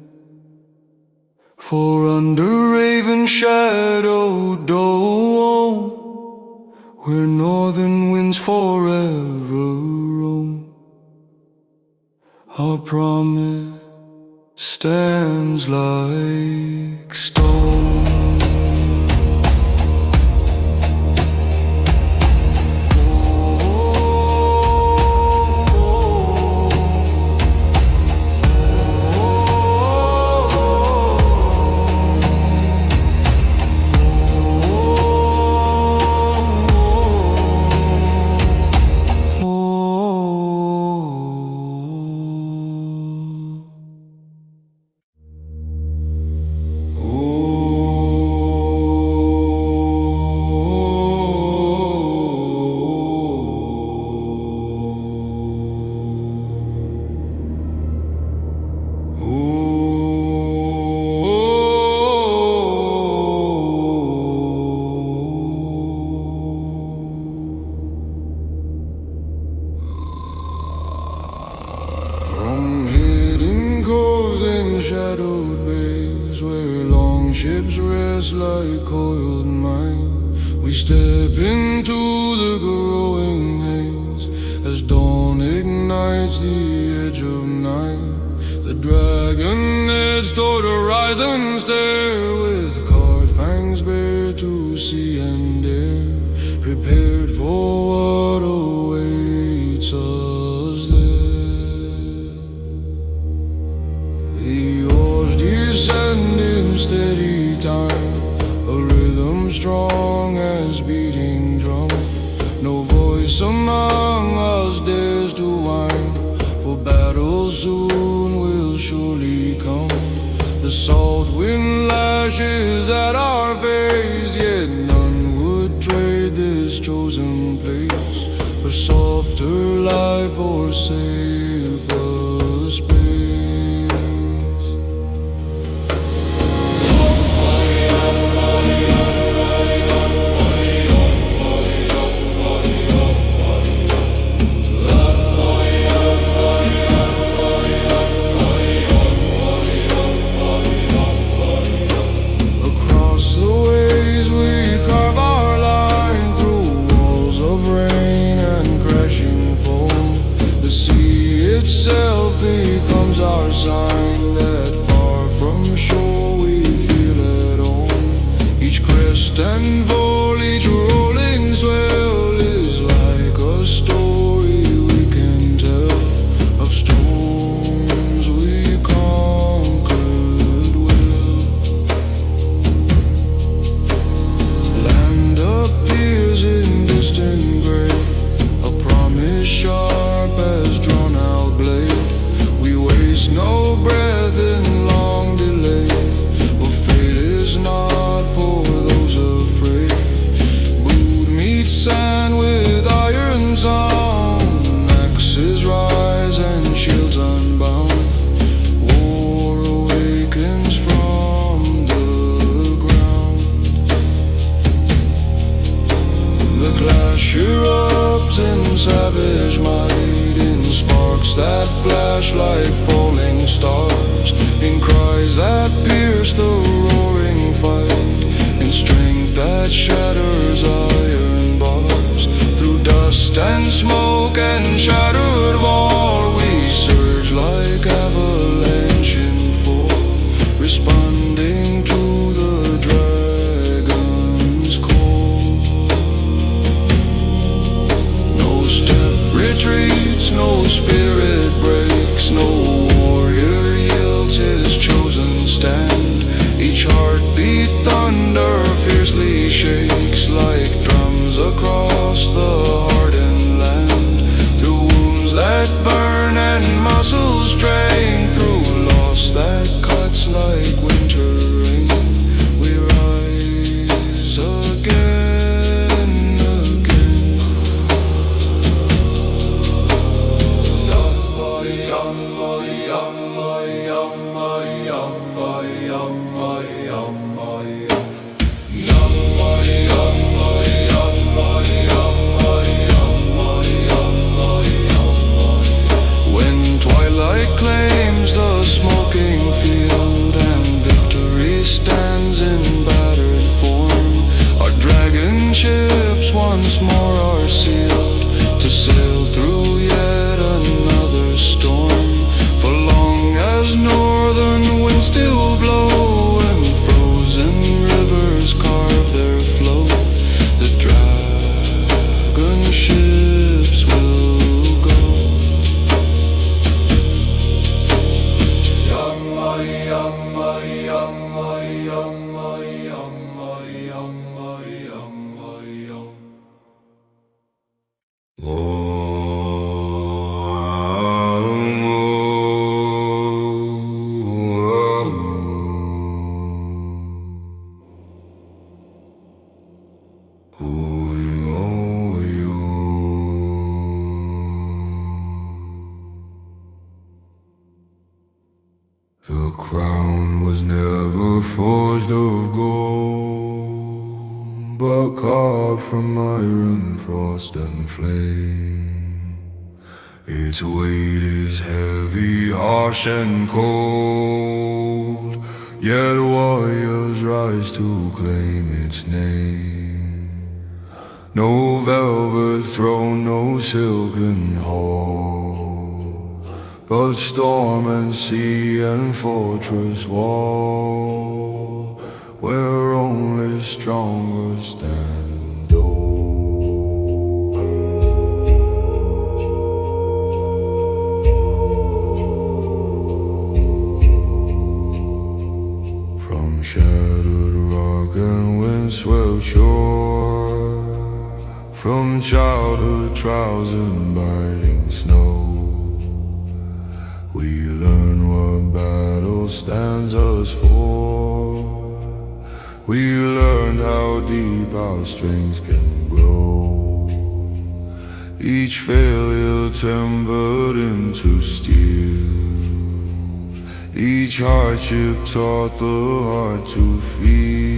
For under raven shadowed dome, where northern winds forever roam, our promise stands like stone. Shadowed bays where long ships rest like coiled mines, we step into the growing haze as dawn ignites the edge of night. The dragon heads toward horizon stare, with carved fangs bare to sea and air, prepared for what awaits us there. The oars descend in steady time, a rhythm strong as beating drum. No voice among us dares to whine, for battle soon will surely come. The salt wind lashes at our face, yet none would trade this chosen place for softer life or safer sign that far from shore we feel at home. Each crest and vol, each rolling swell is like a story we can tell of storms we conquered well. Land appears in distant gray, a promise sharp as drawn out blade. We waste no breath in long delay, but fate is not for those afraid. Boot meets sand with irons on, axes rise and shields unbound. War awakens from the ground. The clash erupts in savage might, in sparks that flash like falling stars, in cries that pierce the roaring fight, in strength that shatters iron bars. Through dust and smoke and shattered wall, we surge like avalanche in fall, responding to the dragon's call. No step retreats, no spirit breaks, no warrior yields his chosen stand. Each heartbeat thunder fiercely shakes like drums across the hardened land. Through wounds that burn and muscles strain, through loss that cuts like winter rain, we rise again, again. When twilight claims the smoking field and victory stands in battered form, our dragon ships once more are sealed to sail through yet another storm. For long as northern winds still blow and frozen rivers carve their flow, the dragon ships will go. Yama, yama, yama, yama, yama, yama, yama, yama. The crown was never forged of gold, but carved from iron, frost and flame. Its weight is heavy, harsh and cold, yet warriors rise to claim its name. No velvet throne, no silken hall, but storm and sea and fortress wall, where only stronger stand tall. From shattered rock and windswept shore, from childhood trials and biting snow, we learn what battle stands us for. We learned how deep our strength can grow. Each failure tempered into steel, each hardship taught the heart to feel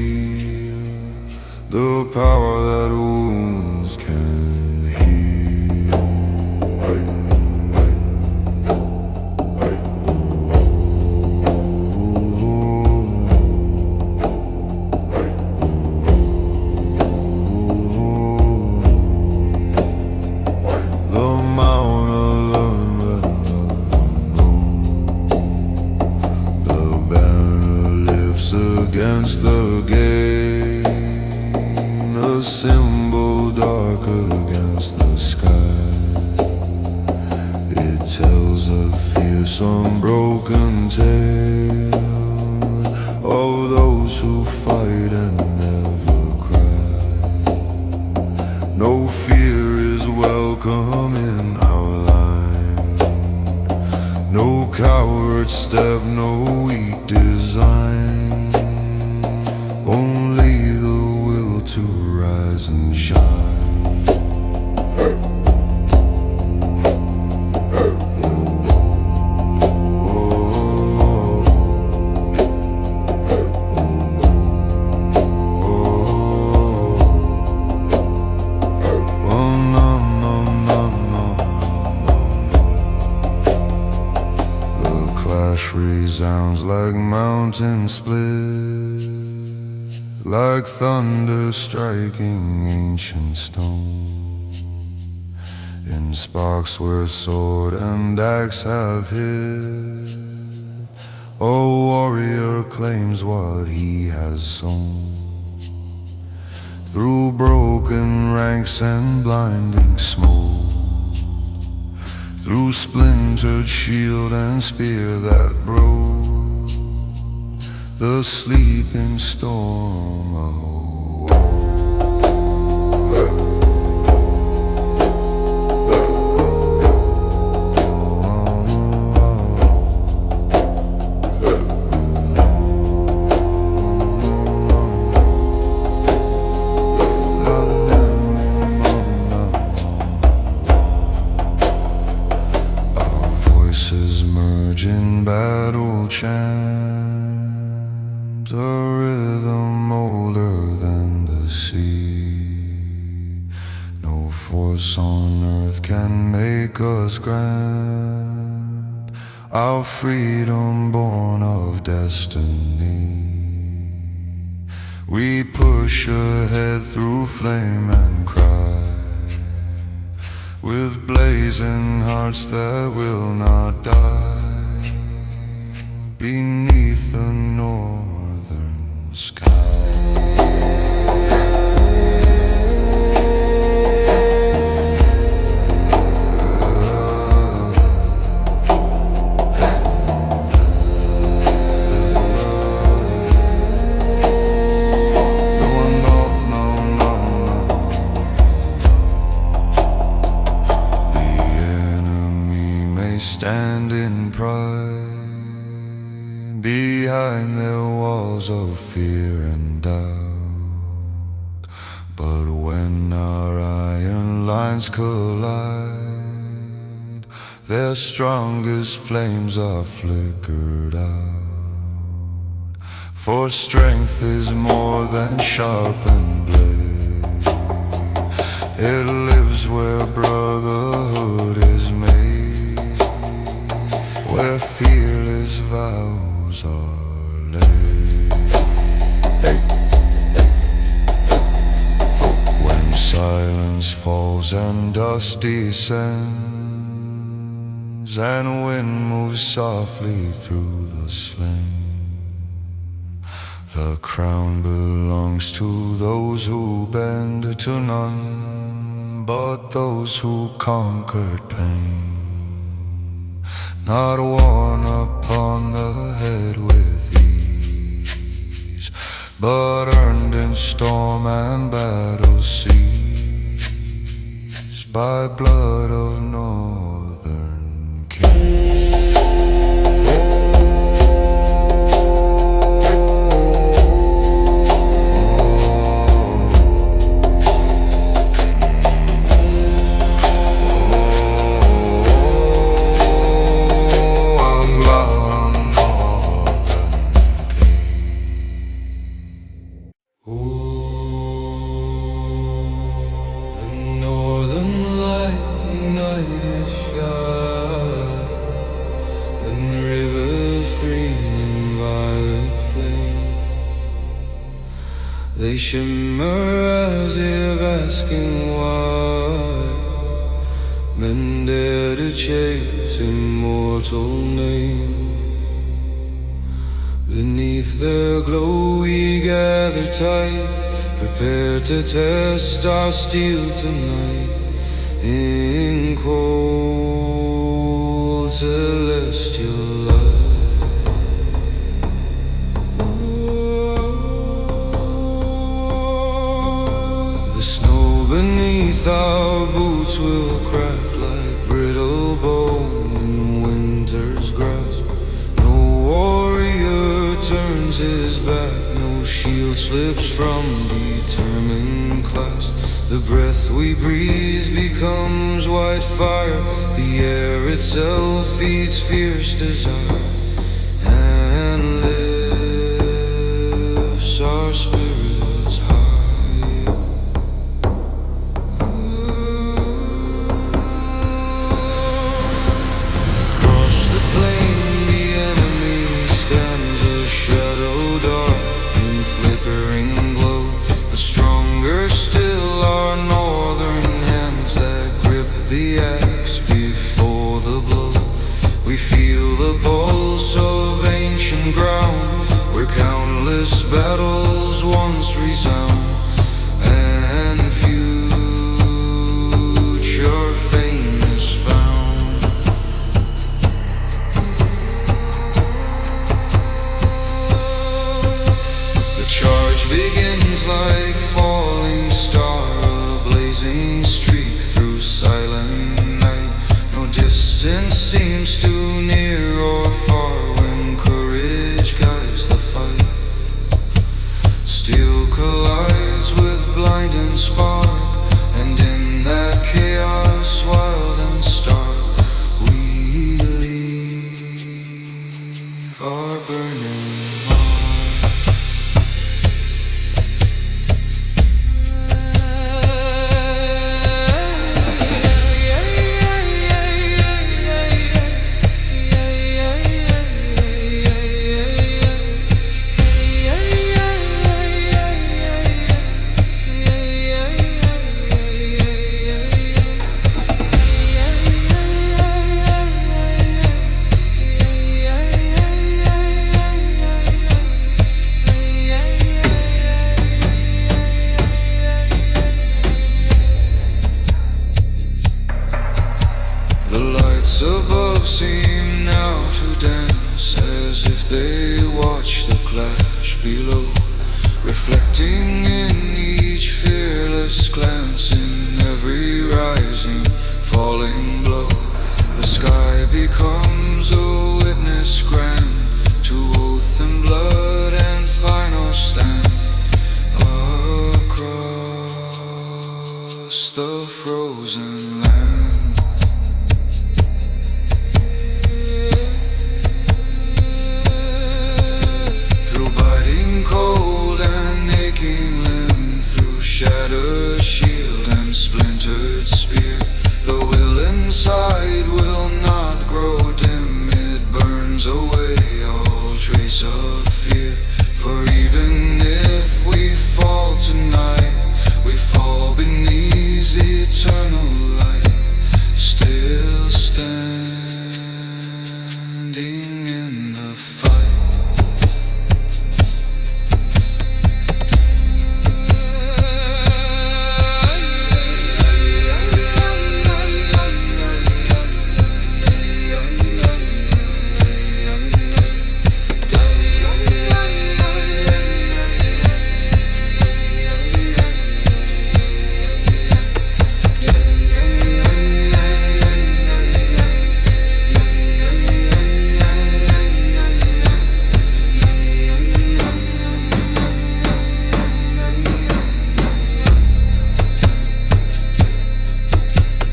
the power that wounds can heal. The mount alone, but not alone. against the gain, a symbol dark against the sky. It tells a fierce unbroken tale of those who fight and never cry. No fear is welcome in our line, no coward step, no weak design, only the will to rise and shine. Resounds like mountains split, like thunder striking ancient stone, in sparks where sword and axe have hid. A warrior claims what he has sown, through broken ranks and blinding smoke, through splintered shield and spear that broke the sleeping storm awoke. In battle chant, a rhythm older than the sea. No force on earth can make us grant our freedom born of destiny. We push ahead through flame and cry, with blazing hearts that will not die, beneath the northern sky. The enemy may stand in pride behind their walls of fear and doubt, but when our iron lines collide, their strongest flames are flickered out. For strength is more than sharpened blade, it lives where brotherhood is made, where fearless vows are laid. When silence falls and dust descends, and wind moves softly through the slain, the crown belongs to those who bend to none but those who conquered pain. Not worn upon the head with ease, but earned in storm and battle seas, by blood of northern kings. They shimmer as if asking why men dare to chase immortal name beneath Beneath their glow we gather tight, prepared to test our steel tonight. In cold celestial light, the snow beneath our boots will crack like brittle bone in winter's grasp. No warrior turns his back, no shield slips from determined clasp. The breath we breathe becomes white fire, the air itself feeds fierce desire, and lifts our spirits high. Across the plain the enemy stands, a shadow dark in flickering glow, but stronger still our northern hands that grip the axe before the blow. We feel the pulse of ancient ground, where countless battles once resound, and future fame is found. The charge begins like falling star, a blazing streak through silent night. No distance seems too near or far when courage guides the fight. Steel collides with blinding spark, and in that chaos wild and stark, we leave our burning mark. The lights above seem now to dance, as if they watch the clash below, reflecting in each fearless glance, in every rising, falling blow. The sky becomes a witness grand to oath and blood and final stand. Across the frozen land, through biting cold and aching limb, through shattered shield and splintered spear, the will inside will not grow dim. It burns away all trace of fear, for even if we fall tonight, we fall beneath eternal light, still standing in the fight.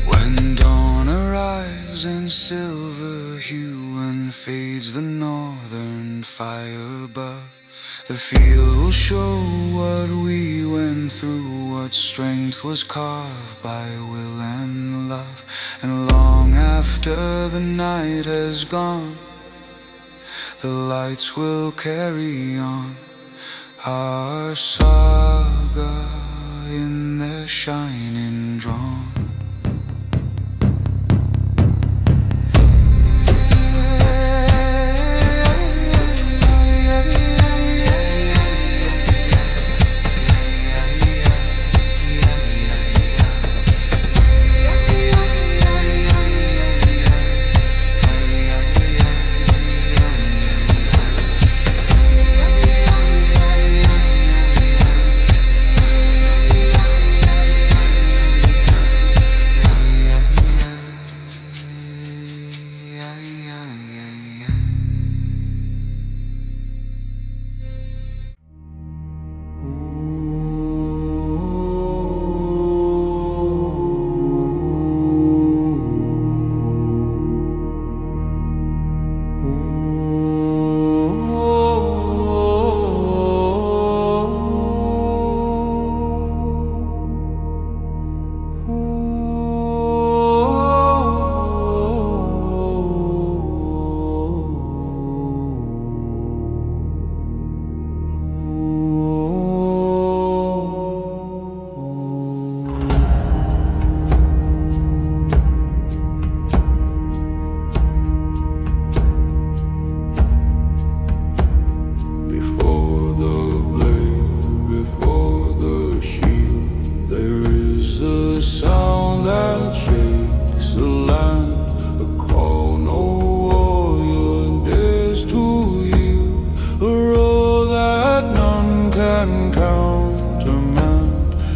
When dawn arrives in silver hue and fades the northern fire above, the field will show what we went through, what strength was carved by will and love. And long after the night has gone, the lights will carry on our saga in their shining drawn.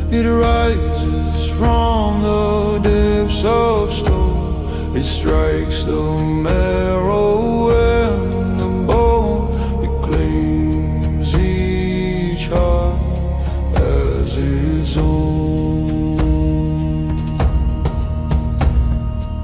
It rises from the depths of stone. It strikes the marrow and the bone. It claims each heart as its own.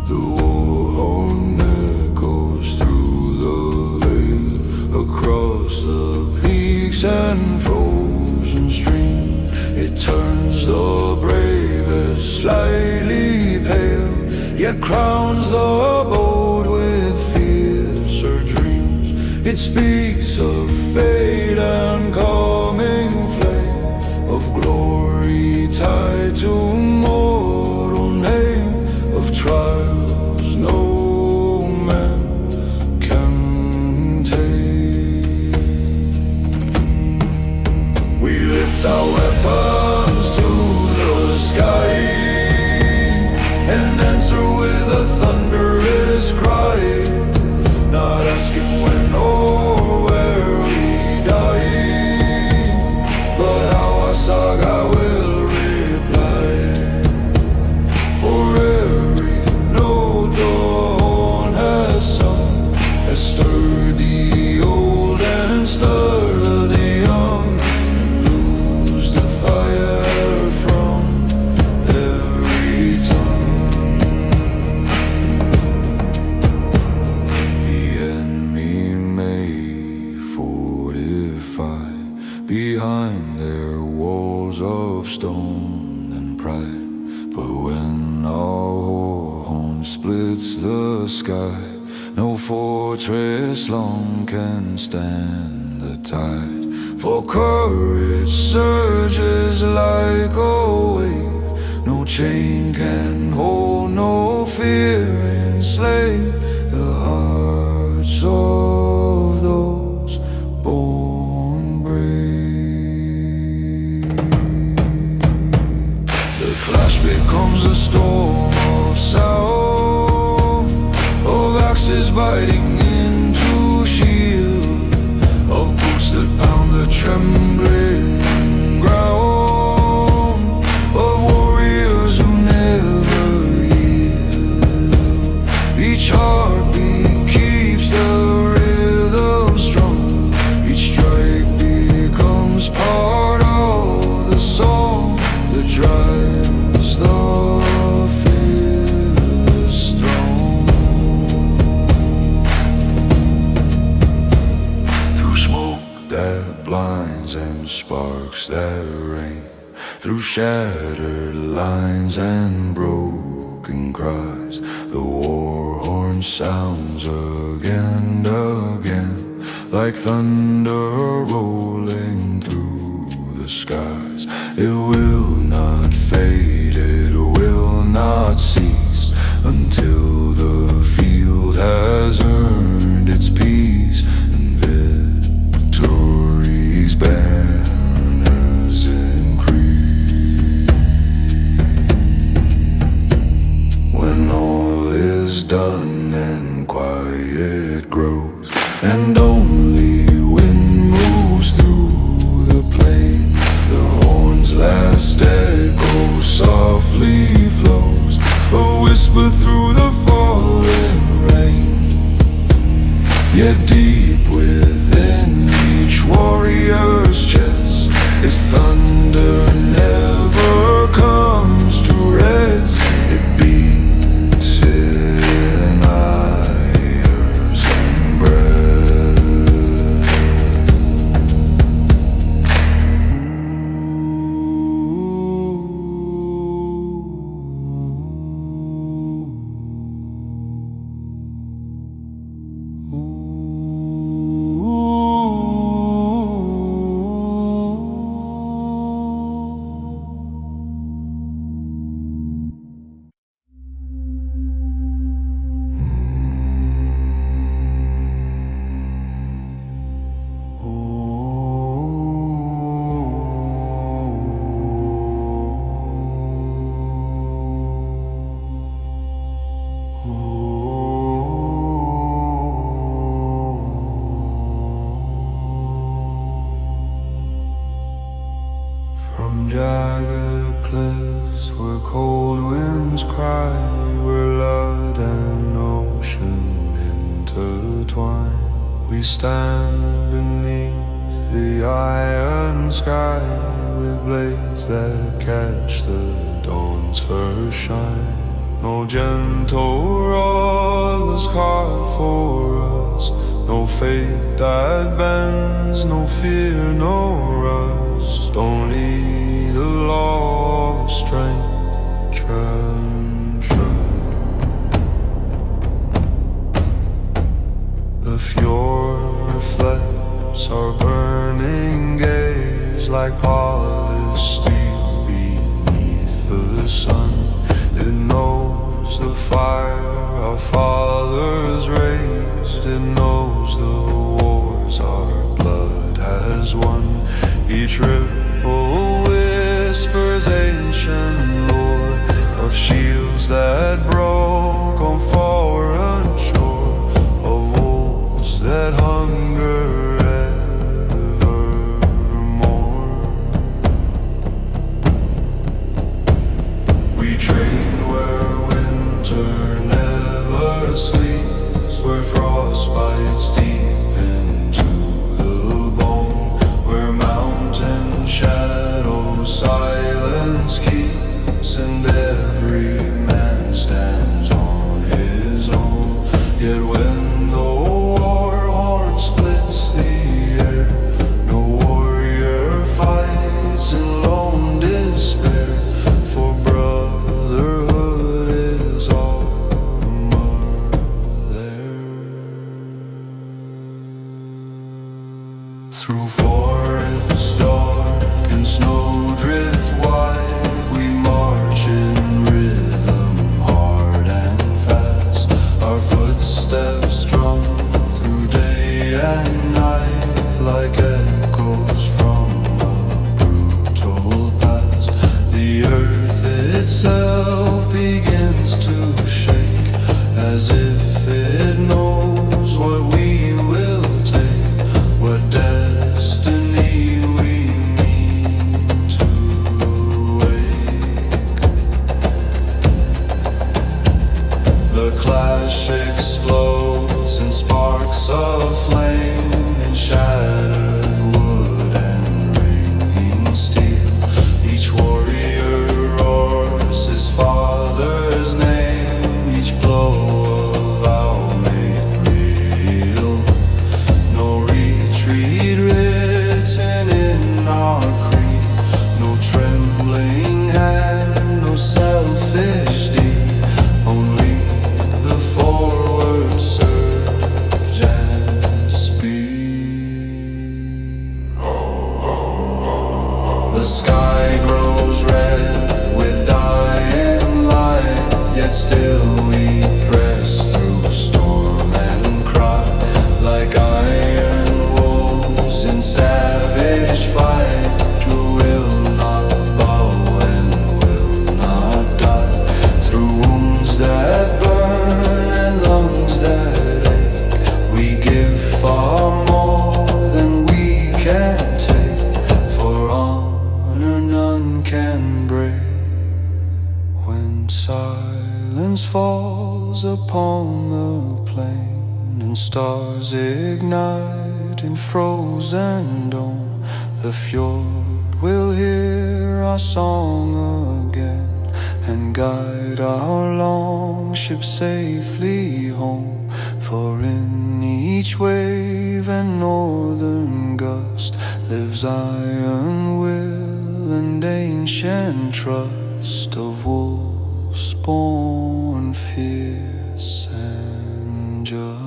The war horn echoes through the veil, across the peaks and frozen streams. It turns the bravest slightly pale, yet crowns the bold with fiercer dreams. It speaks of fate and coming flame, of glory tied to mortal name, of trials no man can take. We lift our weapons to the sky and answer with a thunderous cry, not asking when or where we die, but how our saga will reply. For every note the horn has sung has stirred the old and stirred the young, and loosed the fire from every tongue. The enemy may fortify behind their walls of stone and pride, but when our horn splits the sky, no fortress long can stand the tide. For courage surges like a wave, no chain can hold, no fear enslave the hearts of those born brave. The clash becomes a storm of sound, of axes biting into shield, of boots that pound the trembling ground, of warriors who never yield. Each heartbeat keeps the rhythm strong, each strike becomes part of the song that drives the fearless throne. Through smoke that blinds and sparks that rain, through shattered lines and broken cries, the war horn sounds again and again, like thunder rolling through the skies. It will not fade, it will not cease, until the field has earned its peace and victory's banners increase. When all is done and quiet grows, and only wind moves through the plain, the horn's last echo softly flows, a whisper through the falling rain. Yet deep within each warrior's chest is thunder never comes to rest. It beats in ears and breath. From jagged where cold winds cry, where blood and ocean intertwine. We stand beneath the iron sky, with blades that catch the dawn's first shine. No gentle rod was carved for us, no fate that bends, no fear, no rust. Only the law of strength true. The fjord reflects our burning gaze like polished steel beneath the sun. It knows the fire our fathers raised. It knows the wars our blood has won. Each ripple whispers ancient lore of shields that broke on foreign shore, of wolves that hunger evermore. We train where winter never sleeps, where frost bites deep into the bone, where mountain shadows silence keeps, and every man stands on his own. Yet when the war horn splits the air, no warrior fights in lone despair, for brotherhood is armor there. Through forests dark and snowdrift wide, we march in rhythm hard and fast. Our footsteps drum through day and night, like echoes from a brutal past. The earth itself begins to shake, as if it knows what we will take, what destiny we mean to wake. The clash explodes in sparks of flame, in shattered wood and ringing steel. Each warrior roars his father's name, each blow a vow made real. No retreat written in our creed, no trembling hand, no selfish deed, only the forward surge and speed. The sky grows red with dying light, yet still we press through storm and cry, like iron wolves in savage fight, who will not bow and will not die. Through wounds that burn and lungs that ache, we give far more than we can take, for honor none can break. When silence falls upon the plain, and stars ignite in frozen dome, the fjord will hear our song again, and guide our longship safely home. For in each wave and northern gust lives iron will and ancient trust of wolves born fierce and just.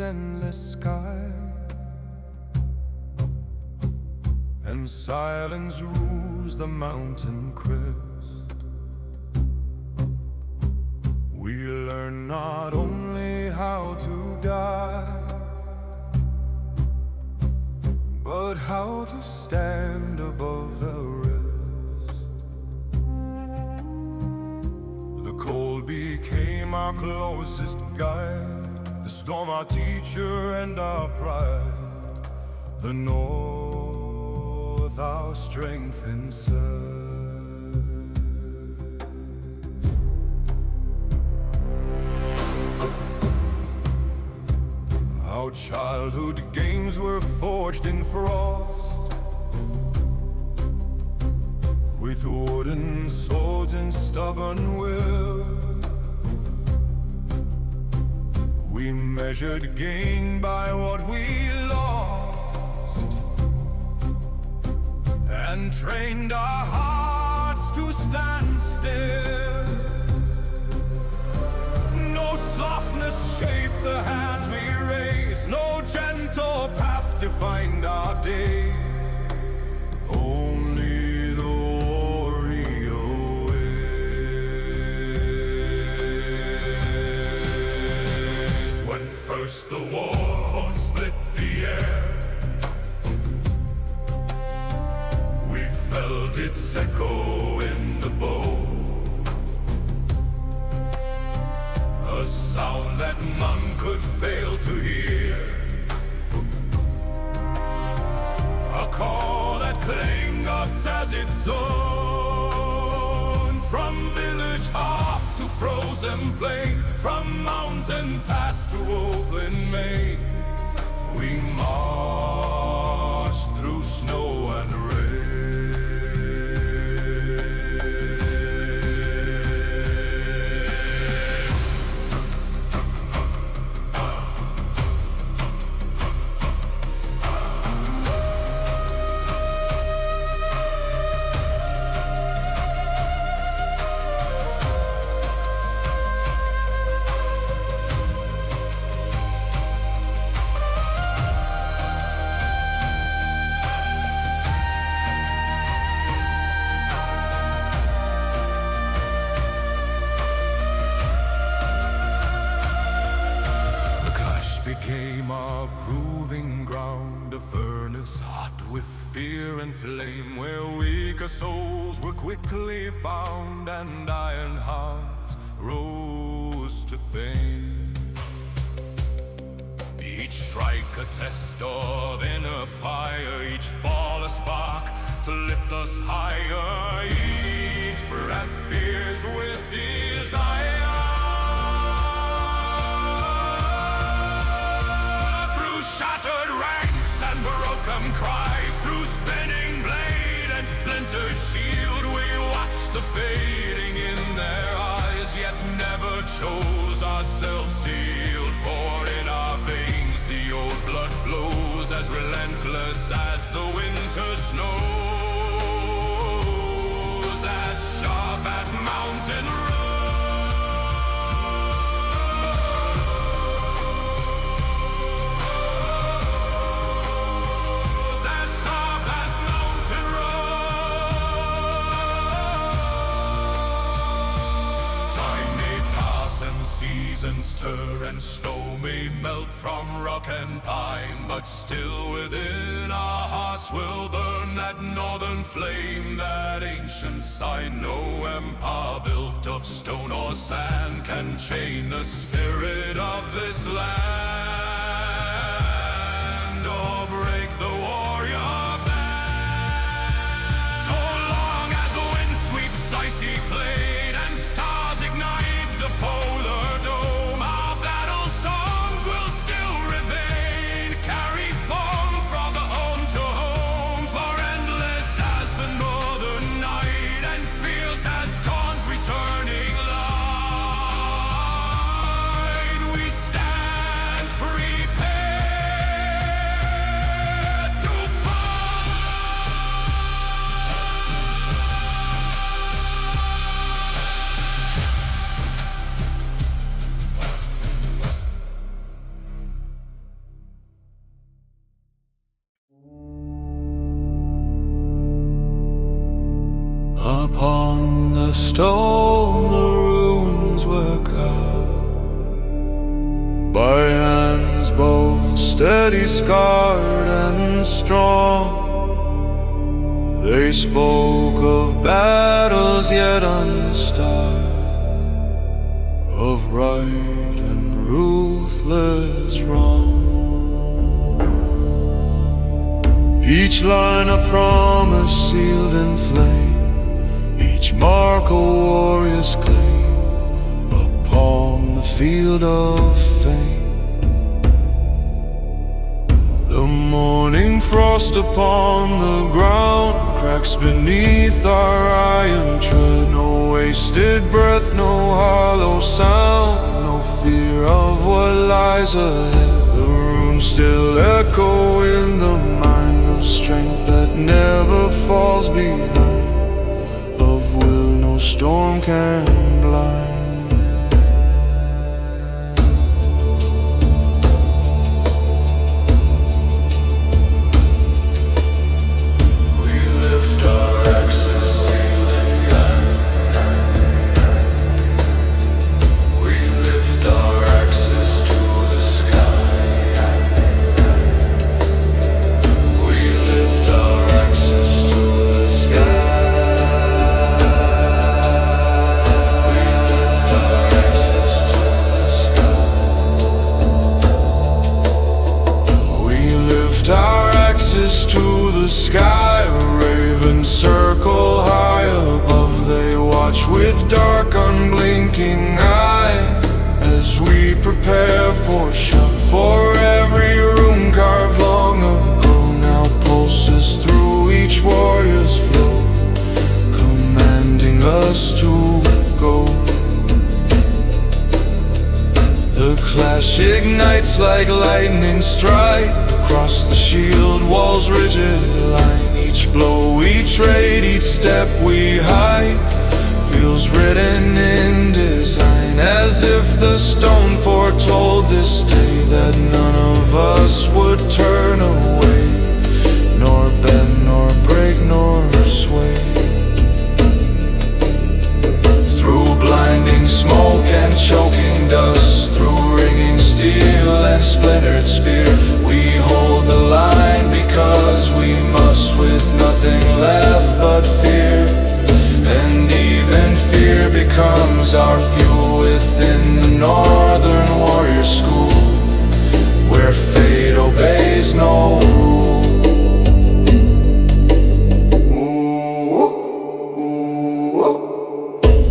endless sky, and silence rules the mountain crest. We learn not only how to guide, but how to stand above the rest. The cold became our closest guide, the storm our teacher and our pride, the north our strength inside. Our childhood games were forged in frost, with wooden swords and stubborn will. We measured gain by what we lost, and trained our hearts to stand still. No softness shaped the hands we raised, no gentle path to find our days, only the warrior ways. When first the war horn split the air, we felt its echo in the bone, a sound that none could fail to hear, a call that claimed us as its own. From village hearth to frozen plain, from mountain pass to open main, we marched through snow and rain. Became our proving ground, a furnace hot with fear and flame, where weaker souls were quickly found and iron hearts rose to fame. Each strike a test of inner fire, each fall a spark to lift us higher, each breath fierce with desire. Shattered ranks and broken cries, through spinning blade and splintered shield, we watched the fading in their eyes, yet never chose ourselves to yield. For in our veins the old blood flows, as relentless as the winter snows, as sharp as mountain roads. Seasons stir and snow may melt from rock and pine, but still within our hearts will burn that northern flame, that ancient sign. No empire built of stone or sand can chain the spirit of this land, or break the warrior band. So long as the wind sweeps icy blade and stars ignite the polar dome, our battle songs will still remain, carry form from the home to home, for endless as the northern night and fierce as dawn's returning light. We stand On the stone the runes were carved by hands both steady, scarred and strong. They spoke of battles yet unstarred, of right and ruthless wrong. Each line a promise sealed in flame, each mark a warrior's claim upon the field of fame. The morning frost upon the ground cracks beneath our iron tread. No wasted breath, no hollow sound, no fear of what lies ahead. The runes still echo in the mind of strength that never falls behind, of will no storm can blind. To the sky, a raven circle high above. They watch with dark unblinking eye as we prepare for shot. For every rune carved long ago now pulses through each warrior's flow, commanding us to go. The clash ignites like lightning strike across the shield wall's rigid line. Each blow we trade, each step we hide, feels written in design, as if the stone foretold this day that none of us would turn away, nor bend, nor break, nor sway. Through blinding smoke and choking dust, through ringing steel and splintered spear, we hold the line because we must, with nothing left but fear. And even fear becomes our fuel within the northern warrior school, where fate obeys no rule.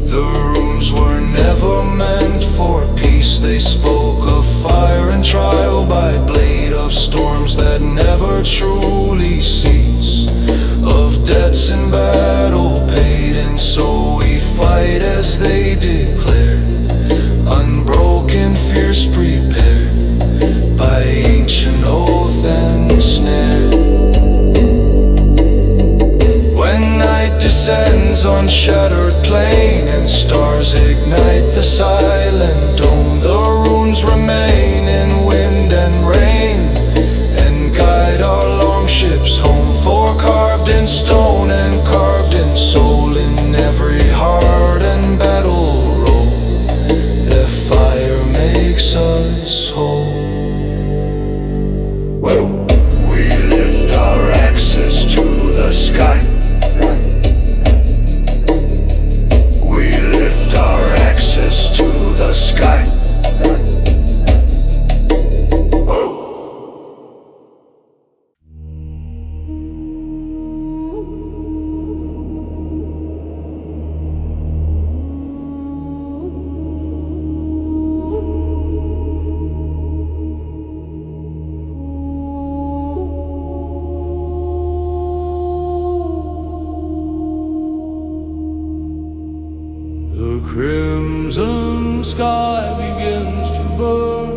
The runes were never meant for peace. They spoke of fire and trial by blade, of storms that never truly cease, of debts in battle paid, and so we fight as they declared, unbroken, fierce, prepared by ancient oath and snare. When night descends on shattered plain and stars ignite the silent dome, the runes remain in wind and rain and guide our longships home. For carved in stone and carved in soul, in every heart and battle roll, their fire makes us whole. We lift our axes to the sky. We lift our axes to the sky. The crimson sky begins to burn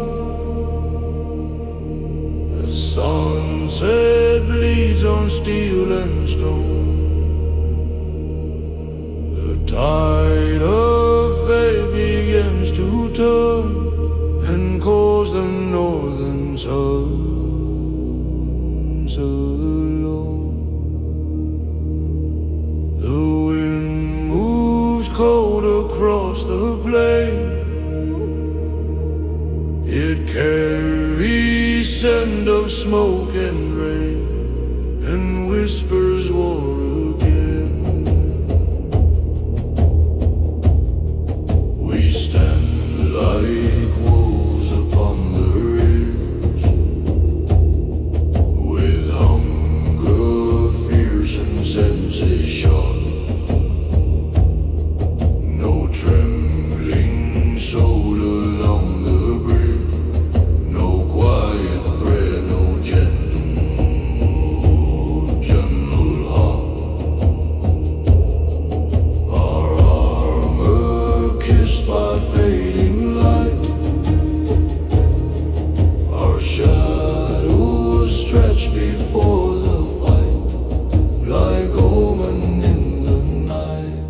as sunset bleeds on steel and stone. The tide of fate begins to turn and calls the northern suns alone. The wind wind of smoke and rain, and whispers war again. We stand like wolves upon the ridge, with hunger fierce and senses sharp. No trembling soul along the bridge, no quiet prayer, no gentle heart. Our armor kissed by fading light, our shadows stretched before the fight, like omen in the night.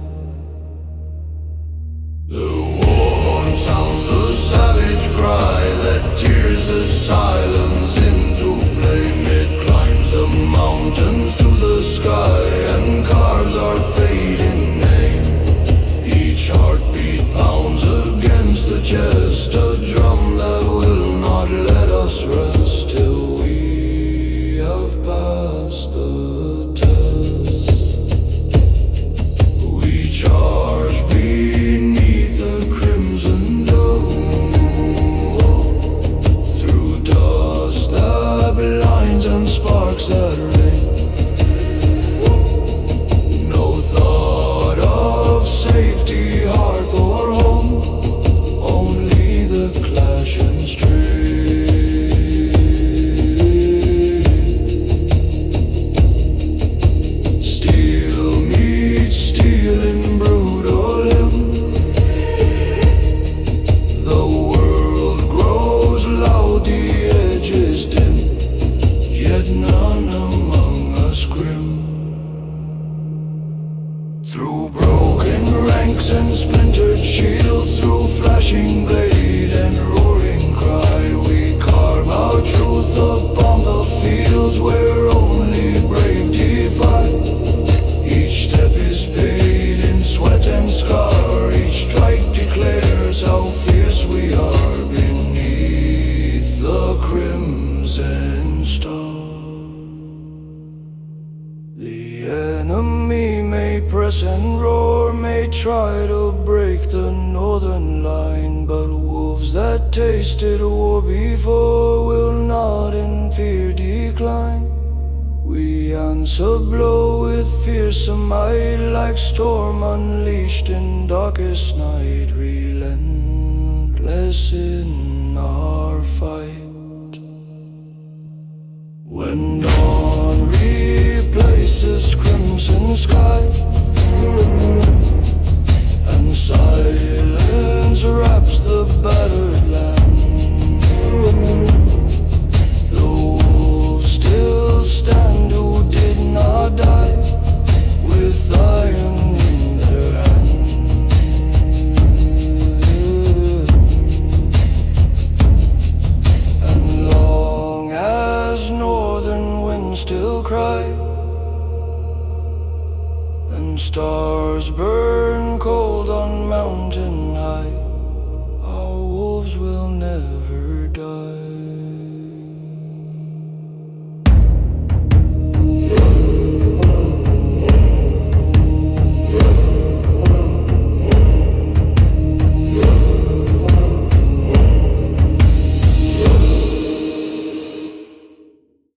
The war sounds a savage cry that tears the silence into flame. It climbs the mountains to the sky and carves our fate in name. Each heartbeat pounds against the chest, a drum that will not let us rest till we have passed the test. We charge beneath the crimson dome, through dust that blinds and sparks that rain. No thought of safety, hearth or home, only the clash and strain. Steel meets steel in brutal hymn. The world grows loud, the edges dim, yet none among us grim. Through broken ranks and splintered shields, through flashing blade and roaring cry, we carve out truth upon the fields where only brave defy. Each step is paid in sweat and scar, each strike declares how fierce we are beneath the crimson star. The enemy may press and roar, may try to break the northern line, but wolves that tasted war before will not in fear decline. We answer blow with fearsome might, like storm unleashed in darkest night, relentless in our fight. When dawn replaces crimson sky, and silence wraps the battered land, the wolves still stand who did not die, with iron in their hand. And long as northern winds still cry, and stars burn